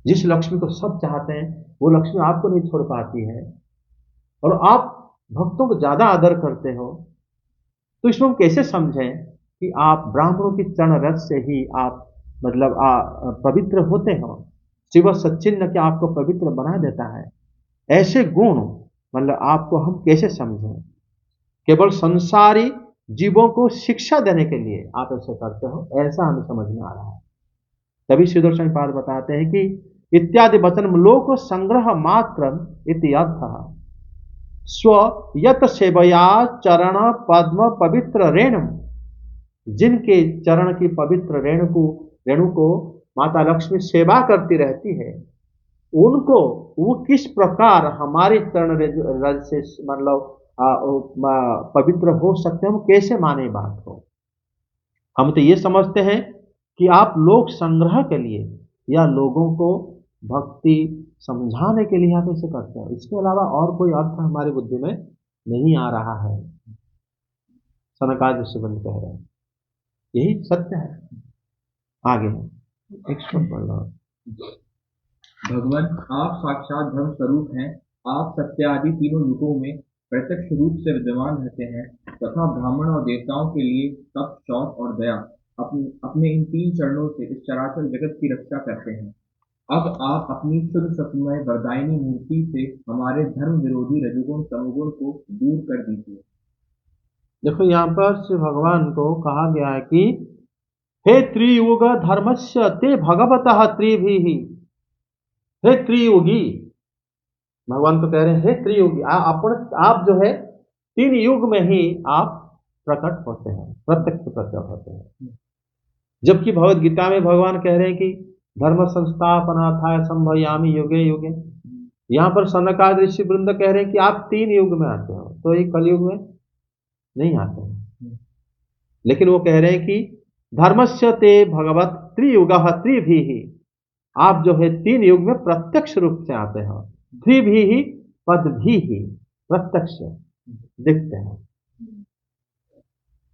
जिस लक्ष्मी को सब चाहते हैं, वो लक्ष्मी आपको नहीं छोड़ पाती है, और आप भक्तों को ज्यादा आदर करते हो, तो इसमें हम कैसे समझें कि आप ब्राह्मणों की चरण रस से ही आप मतलब पवित्र होते हो? शिव सच्चिन्ह के आपको पवित्र बना देता है। ऐसे गुण मतलब आपको हम कैसे समझें? केवल संसारी जीवों को शिक्षा देने के लिए आप ऐसे करते हो, ऐसा हमें समझ में आ रहा है। तभी सुदर्शन पाद बताते हैं कि इत्यादि वचन लोक संग्रह मात्र इति अर्थ स्व यत सेवया चरण पद्म पवित्र रेणु, जिनके चरण की पवित्र रेणु को माता लक्ष्मी सेवा करती रहती है, उनको वो किस प्रकार हमारे चरण रज से मतलब पवित्र हो सकते हैं? हम कैसे माने बात को? हम तो ये समझते हैं कि आप लोक संग्रह के लिए या लोगों को भक्ति समझाने के लिए आप ऐसे करते हैं, इसके अलावा और कोई अर्थ हमारी बुद्धि में नहीं आ रहा है। सनकादिक ऋषिवंत कह रहे हैं, यही सत्य है। आगे एक श्लोक पढ़ लो। भगवान आप साक्षात धर्म स्वरूप हैं। आप सत्य आदि तीनों युगों में प्रत्यक्ष रूप से विद्यमान रहते हैं तथा ब्राह्मण और देवताओं के लिए तप, शौच और दया अपने इन तीन चरणों से इस चराचर जगत की रक्षा करते हैं। अब आप अपनी शुद्ध सत्मय वरदायिनी मूर्ति से हमारे धर्म विरोधी रजोगुण तमोगुण को दूर कर दीजिए। देखो, यहाँ पर श्री भगवान को कहा गया है कि हे त्रियुग धर्मस्य ते भगवतः त्रिभिः, हे त्रियुगी, भगवान तो कह रहे हैं हे त्रियुगी, आप जो है तीन युग में ही आप प्रकट होते हैं, प्रत्यक्ष प्रकट होते हैं। जबकि भगवद गीता में भगवान कह रहे हैं कि धर्म संस्थापनार्थाय संभयामि युगे युगे, यहाँ पर सनकादिक ऋषि वृंद कह रहे हैं कि आप तीन युग में आते हो, तो एक कलयुग में नहीं आते हैं। लेकिन वो कह रहे हैं कि धर्मस्य ते भगवत त्रियुगः त्रिभिः, आप जो है तीन युग में प्रत्यक्ष रूप से आते हो, त्रिभिः पदभिः, प्रत्यक्ष दिखते हैं।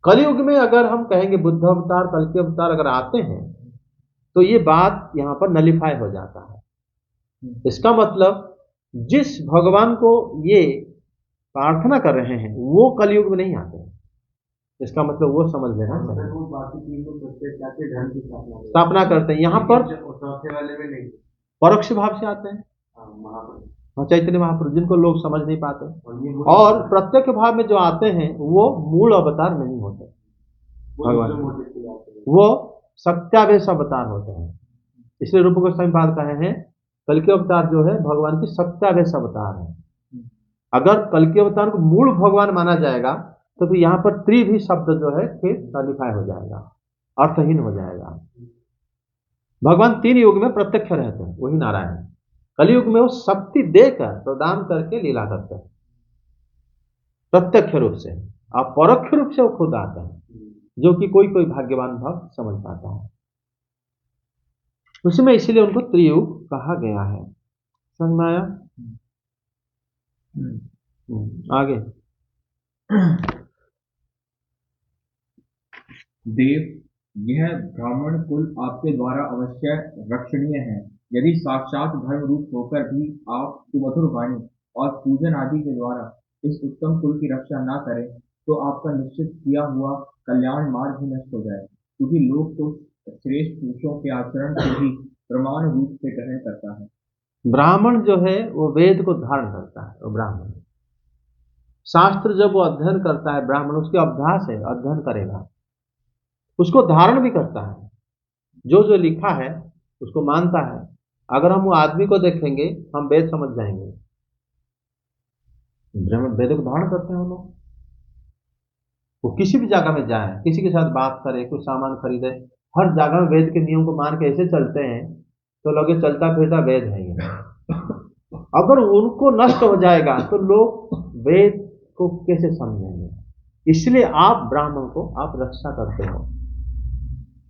कलयुग में अगर हम कहेंगे बुद्ध अवतार, कल के अवतार अगर आते हैं, तो ये बात यहाँ पर नलिफाई हो जाता है। इसका मतलब जिस भगवान को ये प्रार्थना कर रहे हैं वो कलयुग में नहीं आते हैं, इसका मतलब वो समझ लेना स्थापना करते हैं। यहाँ पर परोक्ष भाव से आते हैं, चैतन्य महाप्रभु, जिनको लोग समझ नहीं पाते, और प्रत्यक्ष भाव में जो आते हैं वो मूल अवतार नहीं होते भगवान, वो सत्यावेश अवतार होते हैं। इसलिए रूप गोस्वामी पाद कहे हैं कल के अवतार जो है भगवान की सत्यावेश अवतार है। अगर कल के अवतार को मूल भगवान माना जाएगा तो फिर यहाँ पर त्रिभी शब्द जो है फिर नलिफाई हो जाएगा, अर्थहीन हो जाएगा। भगवान तीन युग में प्रत्यक्ष रहते हैं, वही नारायण। कलयुग में वो शक्ति देकर प्रदान करके लीला करते हैं प्रत्यक्ष रूप से, और परोक्ष रूप से वो खुद आते हैं, जो कि कोई कोई भाग्यवान भक्त समझ पाता है। उसमें इसीलिए उनको त्रियुग कहा गया है। समझ में आया? आगे देव, यह ब्राह्मण कुल आपके द्वारा अवश्य रक्षणीय है। यदि साक्षात धर्म रूप होकर भी आप सुमधुर वाणी और पूजन आदि के द्वारा इस उत्तम कुल की रक्षा न करें तो आपका निश्चित किया हुआ कल्याण मार्ग ही नष्ट हो जाए, क्योंकि लोग तो श्रेष्ठ पुरुषों के आचरण को ही प्रमाण रूप से ग्रहण करता है। ब्राह्मण जो है वो वेद को धारण करता है, वो ब्राह्मण शास्त्र जब वो अध्ययन करता है, ब्राह्मण उसके अभ्यास है, अध्ययन करेगा, उसको धारण भी करता है, जो जो लिखा है उसको मानता है। अगर हम वो आदमी को देखेंगे हम वेद समझ जाएंगे, ब्राह्मण वेद को धारण करते हैं। वो लोग वो किसी भी जगह में जाए, किसी के साथ बात करे, कुछ सामान खरीदे, हर जगह में वेद के नियम को मान के ऐसे चलते हैं तो लोग चलता फिरता वेद है ये। अगर उनको नष्ट हो जाएगा तो लोग वेद को कैसे समझेंगे? इसलिए आप ब्राह्मण को आप रक्षा करते हो।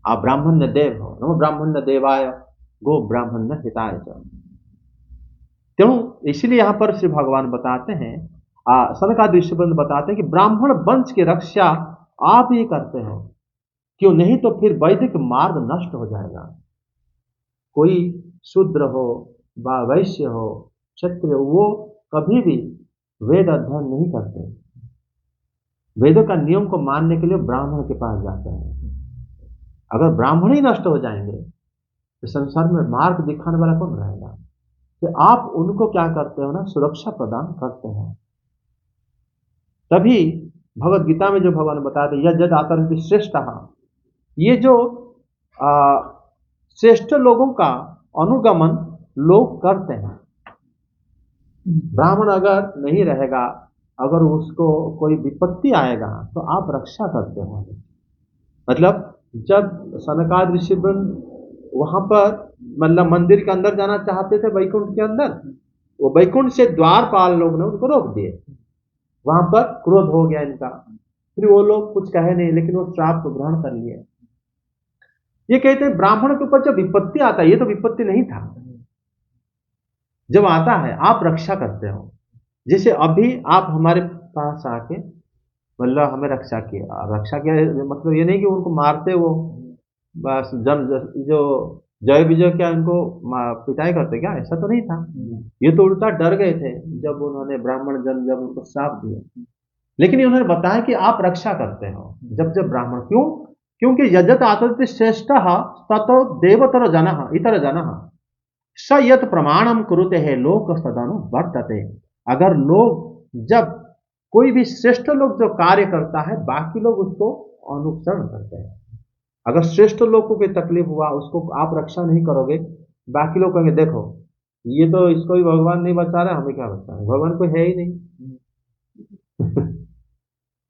आप ब्राह्मण्य देव हो, नमो ब्राह्मण्य देवाय गो ब्राह्मण्य हिताय च। क्यों? इसलिए यहां पर श्री भगवान बताते हैं, सनकादि ऋषिवृंद बताते हैं कि ब्राह्मण वंश की रक्षा आप ही करते हो। क्यों? नहीं तो फिर वैदिक मार्ग नष्ट हो जाएगा। कोई शूद्र हो व वैश्य हो, क्षत्रिय, वो कभी भी वेद अध्ययन नहीं करते। वेदों का नियम को मानने के लिए ब्राह्मण के पास जाते हैं। अगर ब्राह्मण ही नष्ट हो जाएंगे तो संसार में मार्ग दिखाने वाला कौन रहेगा? तो आप उनको क्या करते हो ना, सुरक्षा प्रदान करते हैं। तभी भगवत गीता में जो भगवान बताते यह जद आतंक श्रेष्ठ, ये जो श्रेष्ठ लोगों का अनुगमन लोग करते हैं। ब्राह्मण अगर नहीं रहेगा, अगर उसको कोई विपत्ति आएगा तो आप रक्षा करते हो। मतलब जब सनकादि ऋषिवृंद वहां पर मतलब मंदिर के अंदर जाना चाहते थे, वैकुंठ के अंदर, वो वैकुंठ से द्वारपाल लोग ने उनको रोक दिए। वहां पर क्रोध हो गया इनका, फिर वो लोग कुछ कहे नहीं, लेकिन वो श्राप को ग्रहण कर लिए। ये कहते हैं ब्राह्मण के ऊपर जब विपत्ति आता है, ये तो विपत्ति नहीं था, जब आता है आप रक्षा करते हो। जैसे अभी आप हमारे पास आके मतलब हमें रक्षा किया, मतलब ये नहीं कि उनको मारते वो बस जो जय विजय क्या इनको पिटाई करते क्या, ऐसा तो नहीं था। ये तो उल्टा डर गए थे जब उन्होंने ब्राह्मण जन जब उनको श्राप दिए। लेकिन उन्होंने बताया कि आप रक्षा करते हो जब जब ब्राह्मण, क्यों? क्योंकि यजत आतति श्रेष्ठ ततो देवतर जनः इतर जनः स यत प्रमाणम कुरुते है लोक सदनु वर्तते। अगर लोग जब कोई भी श्रेष्ठ लोग जो कार्य करता है, बाकी लोग उसको अनुसरण करते हैं। अगर श्रेष्ठ लोग को कोई तकलीफ हुआ, उसको आप रक्षा नहीं करोगे, बाकी लोग कहेंगे देखो ये तो इसको भी भगवान नहीं बचा रहा, हमें क्या बचा रहा, भगवान कोई है ही नहीं।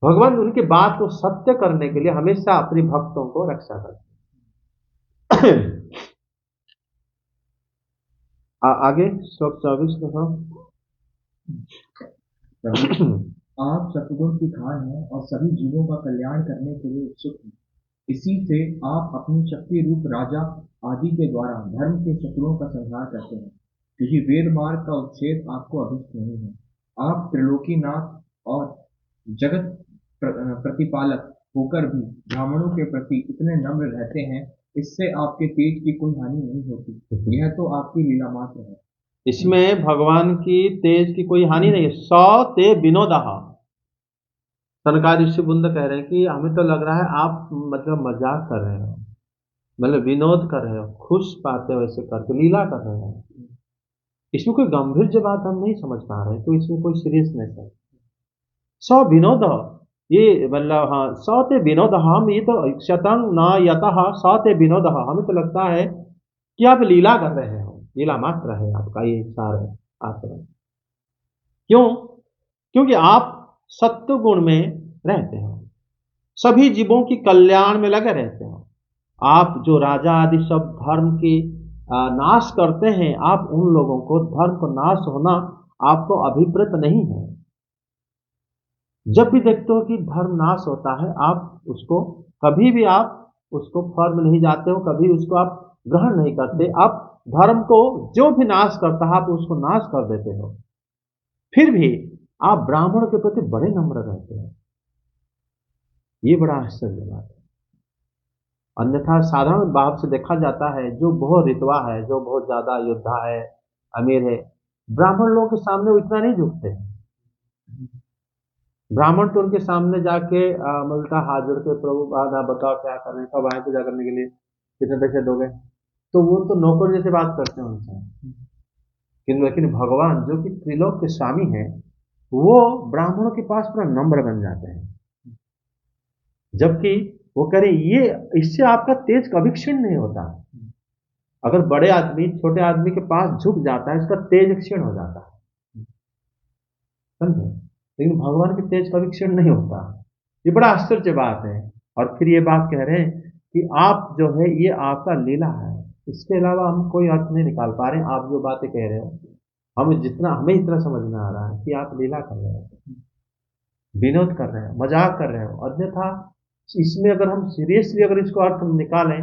भगवान उनकी बात को सत्य करने के लिए हमेशा अपने भक्तों को रक्षा करते हैं। आगे श्लोक 24 देखो। आप सतगुण की खान हैं और सभी जीवों का कल्याण करने के लिए उत्सुक हैं। इसी से आप अपनी शक्ति रूप राजा आदि के द्वारा धर्म के शत्रुओं का संहार करते हैं, क्योंकि वेद मार्ग का उच्छेद आपको अभिष्ट नहीं है। आप त्रिलोकीनाथ और जगत प्रतिपालक होकर भी ब्राह्मणों के प्रति इतने नम्र रहते हैं, इससे आपके तेज की कोई हानि नहीं होती। यह तो आपकी लीला मात्र है। इसमें भगवान की तेज की कोई हानि नहीं है। सौ ते विनोदः। सनकादि ऋषिवृंद कह रहे हैं कि हमें तो लग रहा है आप मतलब मजाक कर रहे हो, मतलब विनोद कर रहे हो, खुश पाते हो ऐसे करके, लीला कर रहे हो। इसमें कोई गंभीर जो बात हम नहीं समझ पा रहे, तो इसमें कोई सीरियसनेस है। सौ विनोद, ये मतलब हाँ, सौ ते विनोद, हम ये तो क्षतंग न यतः सौ ते विनोद, हमें तो लगता है कि आप लीला कर रहे हो, लीला मात्र है आपका ये सारा आचरण। क्यों? क्योंकि आप सत्व गुण में रहते हो, सभी जीवों की कल्याण में लगे रहते हो। आप जो राजा आदि सब धर्म की नाश करते हैं, आप उन लोगों को धर्म को नाश होना आपको अभिप्रेत नहीं है। जब भी देखते हो कि धर्म नाश होता है, आप उसको कभी भी आप उसको फर्म नहीं जाते हो, कभी उसको आप ग्रहण नहीं करते। आप धर्म को जो भी नाश करता है आप उसको नाश कर देते हो। फिर भी आप ब्राह्मण के प्रति बड़े नम्र रहते हैं, ये बड़ा आश्चर्य बात है। अन्यथा साधारण भाव से देखा जाता है, जो बहुत रितवा है, जो बहुत ज्यादा योद्धा है, अमीर है, ब्राह्मण लोगों के सामने वो इतना नहीं झुकते। ब्राह्मण तो उनके सामने जाके उल्टा हाथ जोड़ के प्रभु बताओ क्या कर रहे हैं, कब आए पूजा करने के लिए, कितने पैसे दोगे, तो वो तो नौकर जैसे बात करते हैं उनसे। लेकिन भगवान जो कि त्रिलोक के स्वामी हैं, वो ब्राह्मणों के पास पूरा नम्र बन जाते हैं। जबकि वो कह रहे ये इससे आपका तेज कभी क्षीण नहीं होता। अगर बड़े आदमी छोटे आदमी के पास झुक जाता है, उसका तेज क्षीण हो जाता है, समझे? लेकिन भगवान के तेज कभी क्षीण नहीं होता। ये बड़ा आश्चर्य बात है। और फिर ये बात कह रहे हैं कि आप जो है ये आपका लीला है, इसके अलावा हम कोई अर्थ नहीं निकाल पा रहे हैं आप जो बातें कह रहे हो। हमें इतना समझ में आ रहा है कि आप लीला कर रहे हो, विनोद कर रहे हो, मजाक कर रहे हो, अन्यथा इसमें अगर हम सीरियसली अगर इसको अर्थ निकालें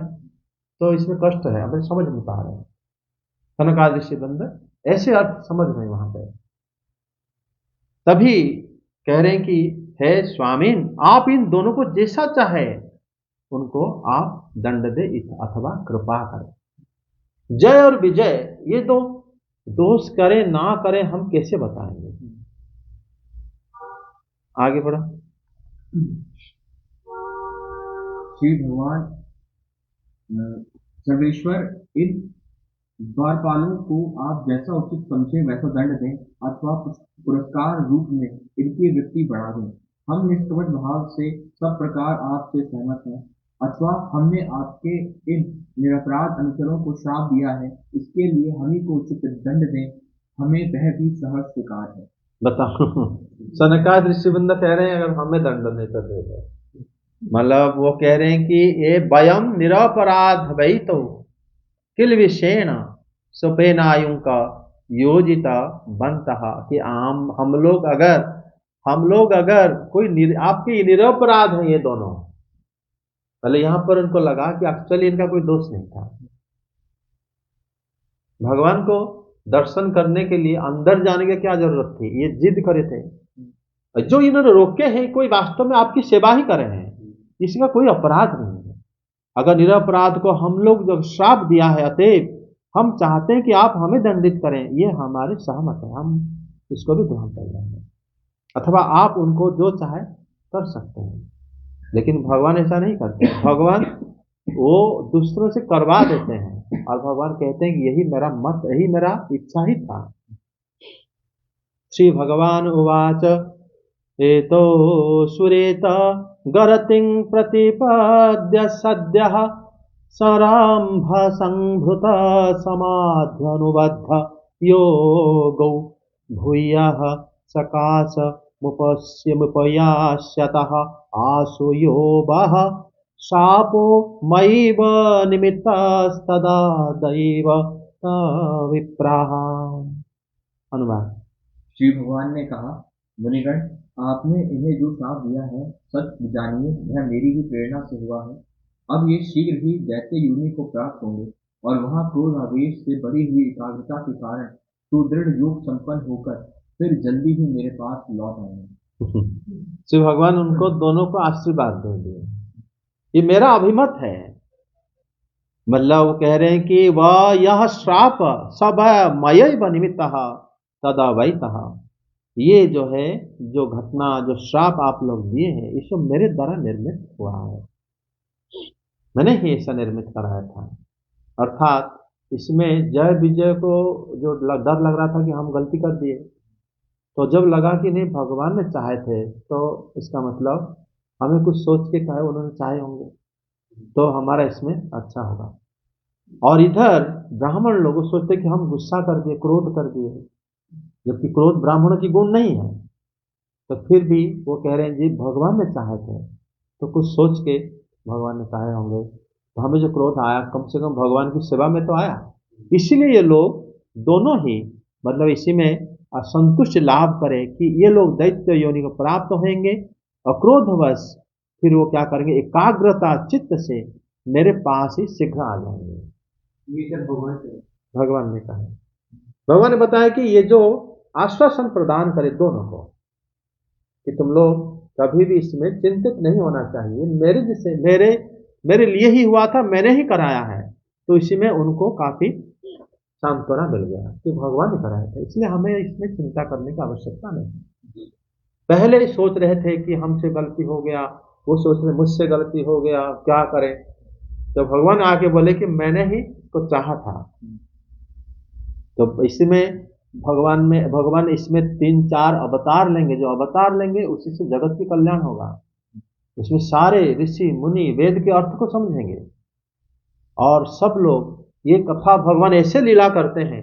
तो इसमें कष्ट है, हमें समझ नहीं पा रहे हैं। सनकादि ऋषिवंदन ऐसे अर्थ समझ रहे हैं वहां पे। तभी कह रहे हैं कि हे स्वामीन, आप इन दोनों को जैसा चाहे उनको आप दंड दे अथवा कृपा करें। जय और विजय ये दो दोष करें ना करें हम कैसे बताएंगे? आगे बढ़ो। श्री भगवान सर्वेश्वर, इन द्वारपालों को आप जैसा उचित समझे वैसा दंड दें अथवा पुरस्कार रूप में इनकी वृत्ति बढ़ा दें। हम निष्कपट भाव से सब प्रकार आपसे सहमत हैं, अथवा हमने आपके इन निरपराध अनुचरों को श्राप दिया है, इसके लिए हम ही को उचित दंड दें, हमें वह भी सहर्ष स्वीकार है। बताओ, सनकादि ऋषिवृंद कह रहे हैं अगर हमें दंड नहीं तो दे दो। मतलब वो कह रहे हैं कि ये वयम निरपराध वही तो किल विषेण सुपेनायुं का योजिता बनता कि हम लोग अगर कोई आपके निरपराध हैं ये दोनों। पहले यहां पर उनको लगा कि एक्चुअली इनका कोई दोष नहीं था। भगवान को दर्शन करने के लिए अंदर जाने की क्या जरूरत थी, ये जिद करे थे। जो इन्होंने रोके हैं कोई वास्तव में आपकी सेवा ही कर रहे हैं, इसका कोई अपराध नहीं है। अगर निरपराध को हम लोग जब श्राप दिया है, अतएव हम चाहते हैं कि आप हमें दंडित करें, ये हमारे सहमत है, हम इसको भी ग्रहण कर रहे हैं, अथवा आप उनको जो चाहे कर सकते हैं। लेकिन भगवान ऐसा नहीं करते। भगवान वो दूसरों से करवा देते हैं और भगवान कहते हैं कि यही मेरा मत, यही मेरा इच्छा ही था। श्री भगवान उवाच एतो सुरेत गरतिं प्रतिपद्य सद्यः सराम्भ संभृत समाध्यनुबद्ध योगौ भूयः सकाश मुपयास्यतः आसु योबः शापो मयैव निमित्तस्तदा दैव विप्राः। अनुवाद। श्री भगवान ने कहा, मुनिगण, आपने इन्हें जो श्राप दिया है सच जानिए यह मेरी ही प्रेरणा से हुआ है। अब ये शीघ्र ही दैत्य योनि को प्राप्त होंगे और वहां क्रोध आवेश से बढ़ी हुई एकाग्रता के कारण सुदृढ़ योग संपन्न होकर फिर जल्दी ही मेरे पास लौट आएंगे। श्री भगवान उनको दोनों को आशीर्वाद दे दिए, ये मेरा अभिमत है। मतलब वो कह रहे हैं कि वह यह श्राप सब मयैव निमित्तः तदा वैतः, ये जो है जो घटना जो श्राप आप लोग दिए हैं ये सब मेरे द्वारा निर्मित हुआ है, मैंने ही ऐसा निर्मित कराया था। अर्थात इसमें जय विजय को जो डर लग रहा था कि हम गलती कर दिए, तो जब लगा कि नहीं भगवान ने चाहे थे तो इसका मतलब हमें कुछ सोच के कहे, उन्होंने चाहे होंगे तो हमारा इसमें अच्छा होगा। और इधर ब्राह्मण लोग सोचते कि हम गुस्सा कर दिए, क्रोध कर दिए, जबकि क्रोध ब्राह्मणों की गुण नहीं है। तो फिर भी वो कह रहे हैं जी भगवान ने चाहे थे तो कुछ सोच के भगवान ने चाहे होंगे, तो हमें जो क्रोध आया कम से कम भगवान की सेवा में तो आया। इसीलिए ये लोग दोनों ही मतलब इसी में संतुष्ट लाभ करें कि ये लोग दैत्य योनि को प्राप्त होंगे और क्रोधवश फिर वो क्या करेंगे, एकाग्रता चित्त से मेरे पास ही शीघ्र आ जाएंगे। ये भगवान ने कहा, भगवान ने बताया कि ये जो आश्वासन प्रदान करे दोनों को कि तुम लोग कभी भी इसमें चिंतित नहीं होना चाहिए, मेरे लिए ही हुआ था, मैंने ही कराया है। तो इसी में उनको काफी सांत्वना मिल गया कि भगवान ने कराया था, इसलिए हमें इसमें चिंता करने की आवश्यकता नहीं। पहले सोच रहे थे कि हमसे गलती हो गया, वो सोच रहे मुझसे गलती हो गया, क्या करें। तो भगवान आके बोले कि मैंने ही तो चाहा था। तो इसमें भगवान इसमें 3-4 अवतार लेंगे, जो अवतार लेंगे उसी से जगत की कल्याण होगा। उसमें सारे ऋषि मुनि वेद के अर्थ को समझेंगे और सब लोग ये कथा भगवान ऐसे लीला करते हैं,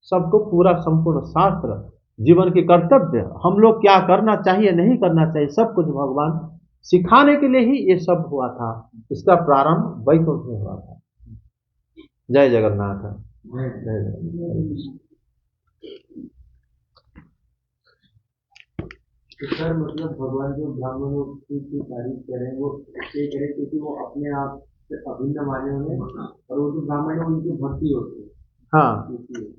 सबको पूरा संपूर्ण शास्त्र जीवन के कर्तव्य हम लोग क्या करना चाहिए नहीं करना चाहिए सब कुछ भगवान सिखाने के लिए ही ये सब हुआ था। इसका प्रारंभ वैकुंठ में हुआ था। जय जगन्नाथ। जय जगन्नाथ। तो सर मतलब भगवान जो ब्राह्मणों की तारीफ करें वो इसलिए करें क्योंकि वो अपने आप से अभिन्न माने हुए हैं और वो जो ब्राह्मण है उनकी भक्ति होती है हाँ, इसलिए।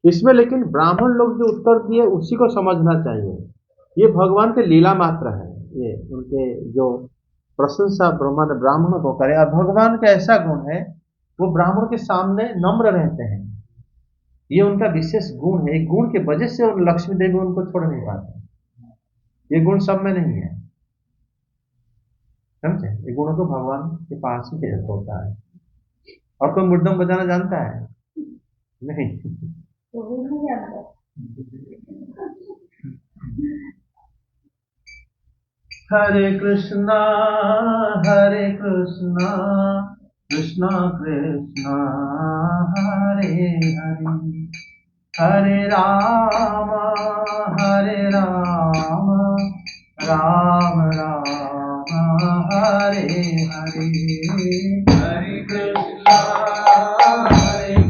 इसमें लेकिन ब्राह्मण लोग जो उत्तर दिए उसी को समझना चाहिए। ये भगवान के लीला मात्र है, ये उनके जो प्रशंसा ब्रह्मा ने ब्राह्मणों को करे। और भगवान का ऐसा गुण है, वो ब्राह्मण के सामने नम्र रहते हैं, ये उनका विशेष गुण है। एक गुण की वजह से उन लक्ष्मी देवी उनको छोड़ नहीं पाते। ये गुण सब में नहीं है, समझे? ये गुण तो भगवान के पास ही होता है। और कोई मृदंग बजाना जानता है? नहीं। हरे कृष्णा कृष्णा कृष्णा हरे हरे, हरे राम राम राम हरे हरे। हरे कृष्णा हरे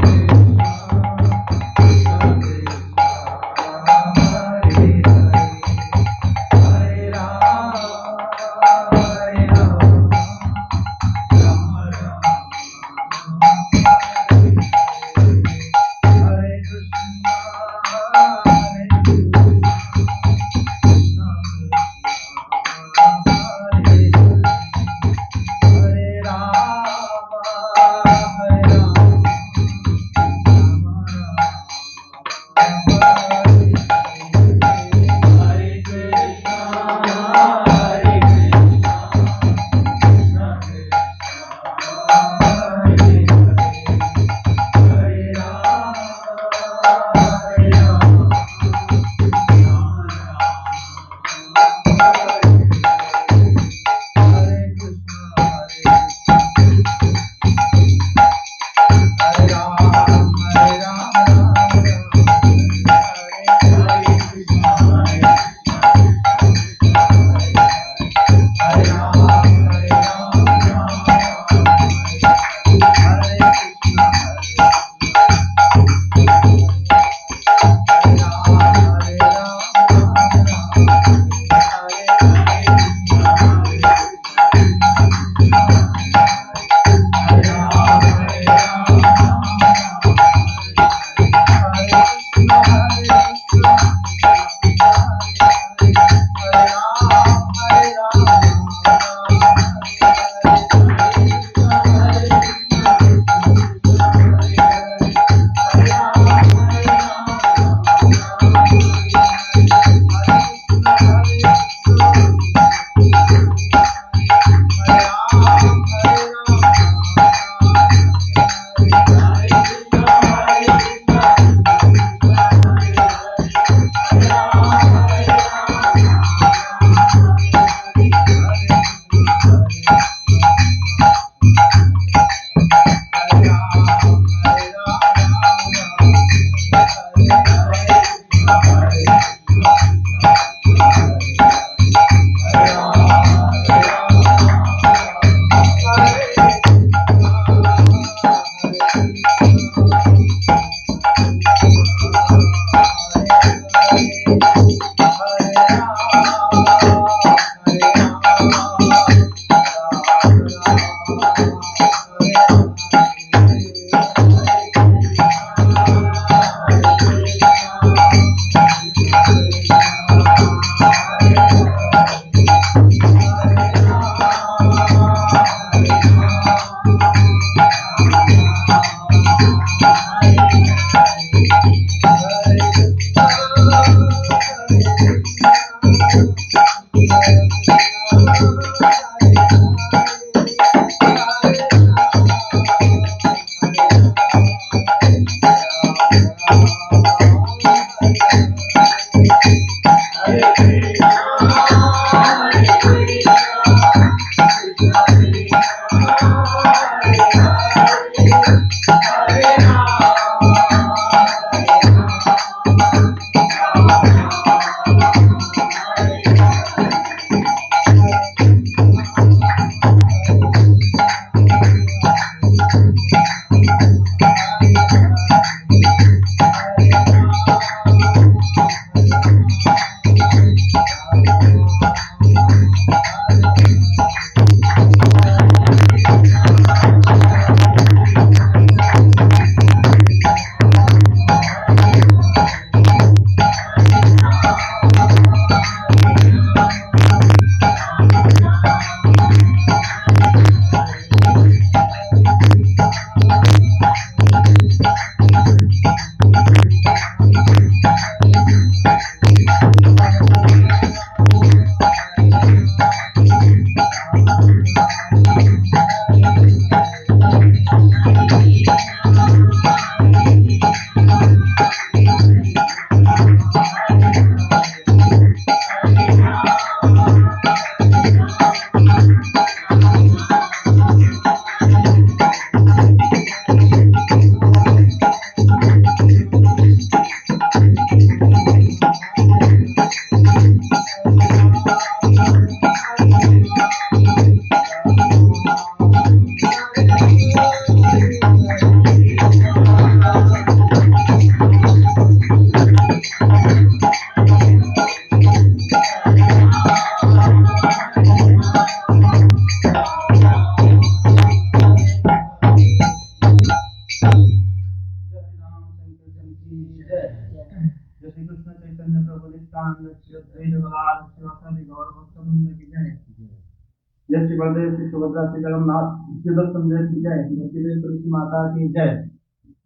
श्री बलदेव श्री सुभद्रा श्री जगन्नाथ श्री दर्शन देव की जय, श्री तुलसी माता की जय,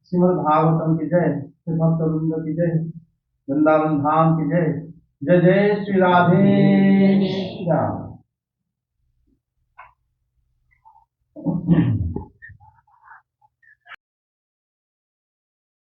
श्रीमद् भागवतम की जय, श्री भक्त वृंद की जय, वृंदावन धाम की जय। जय जय श्री राधे श्याम।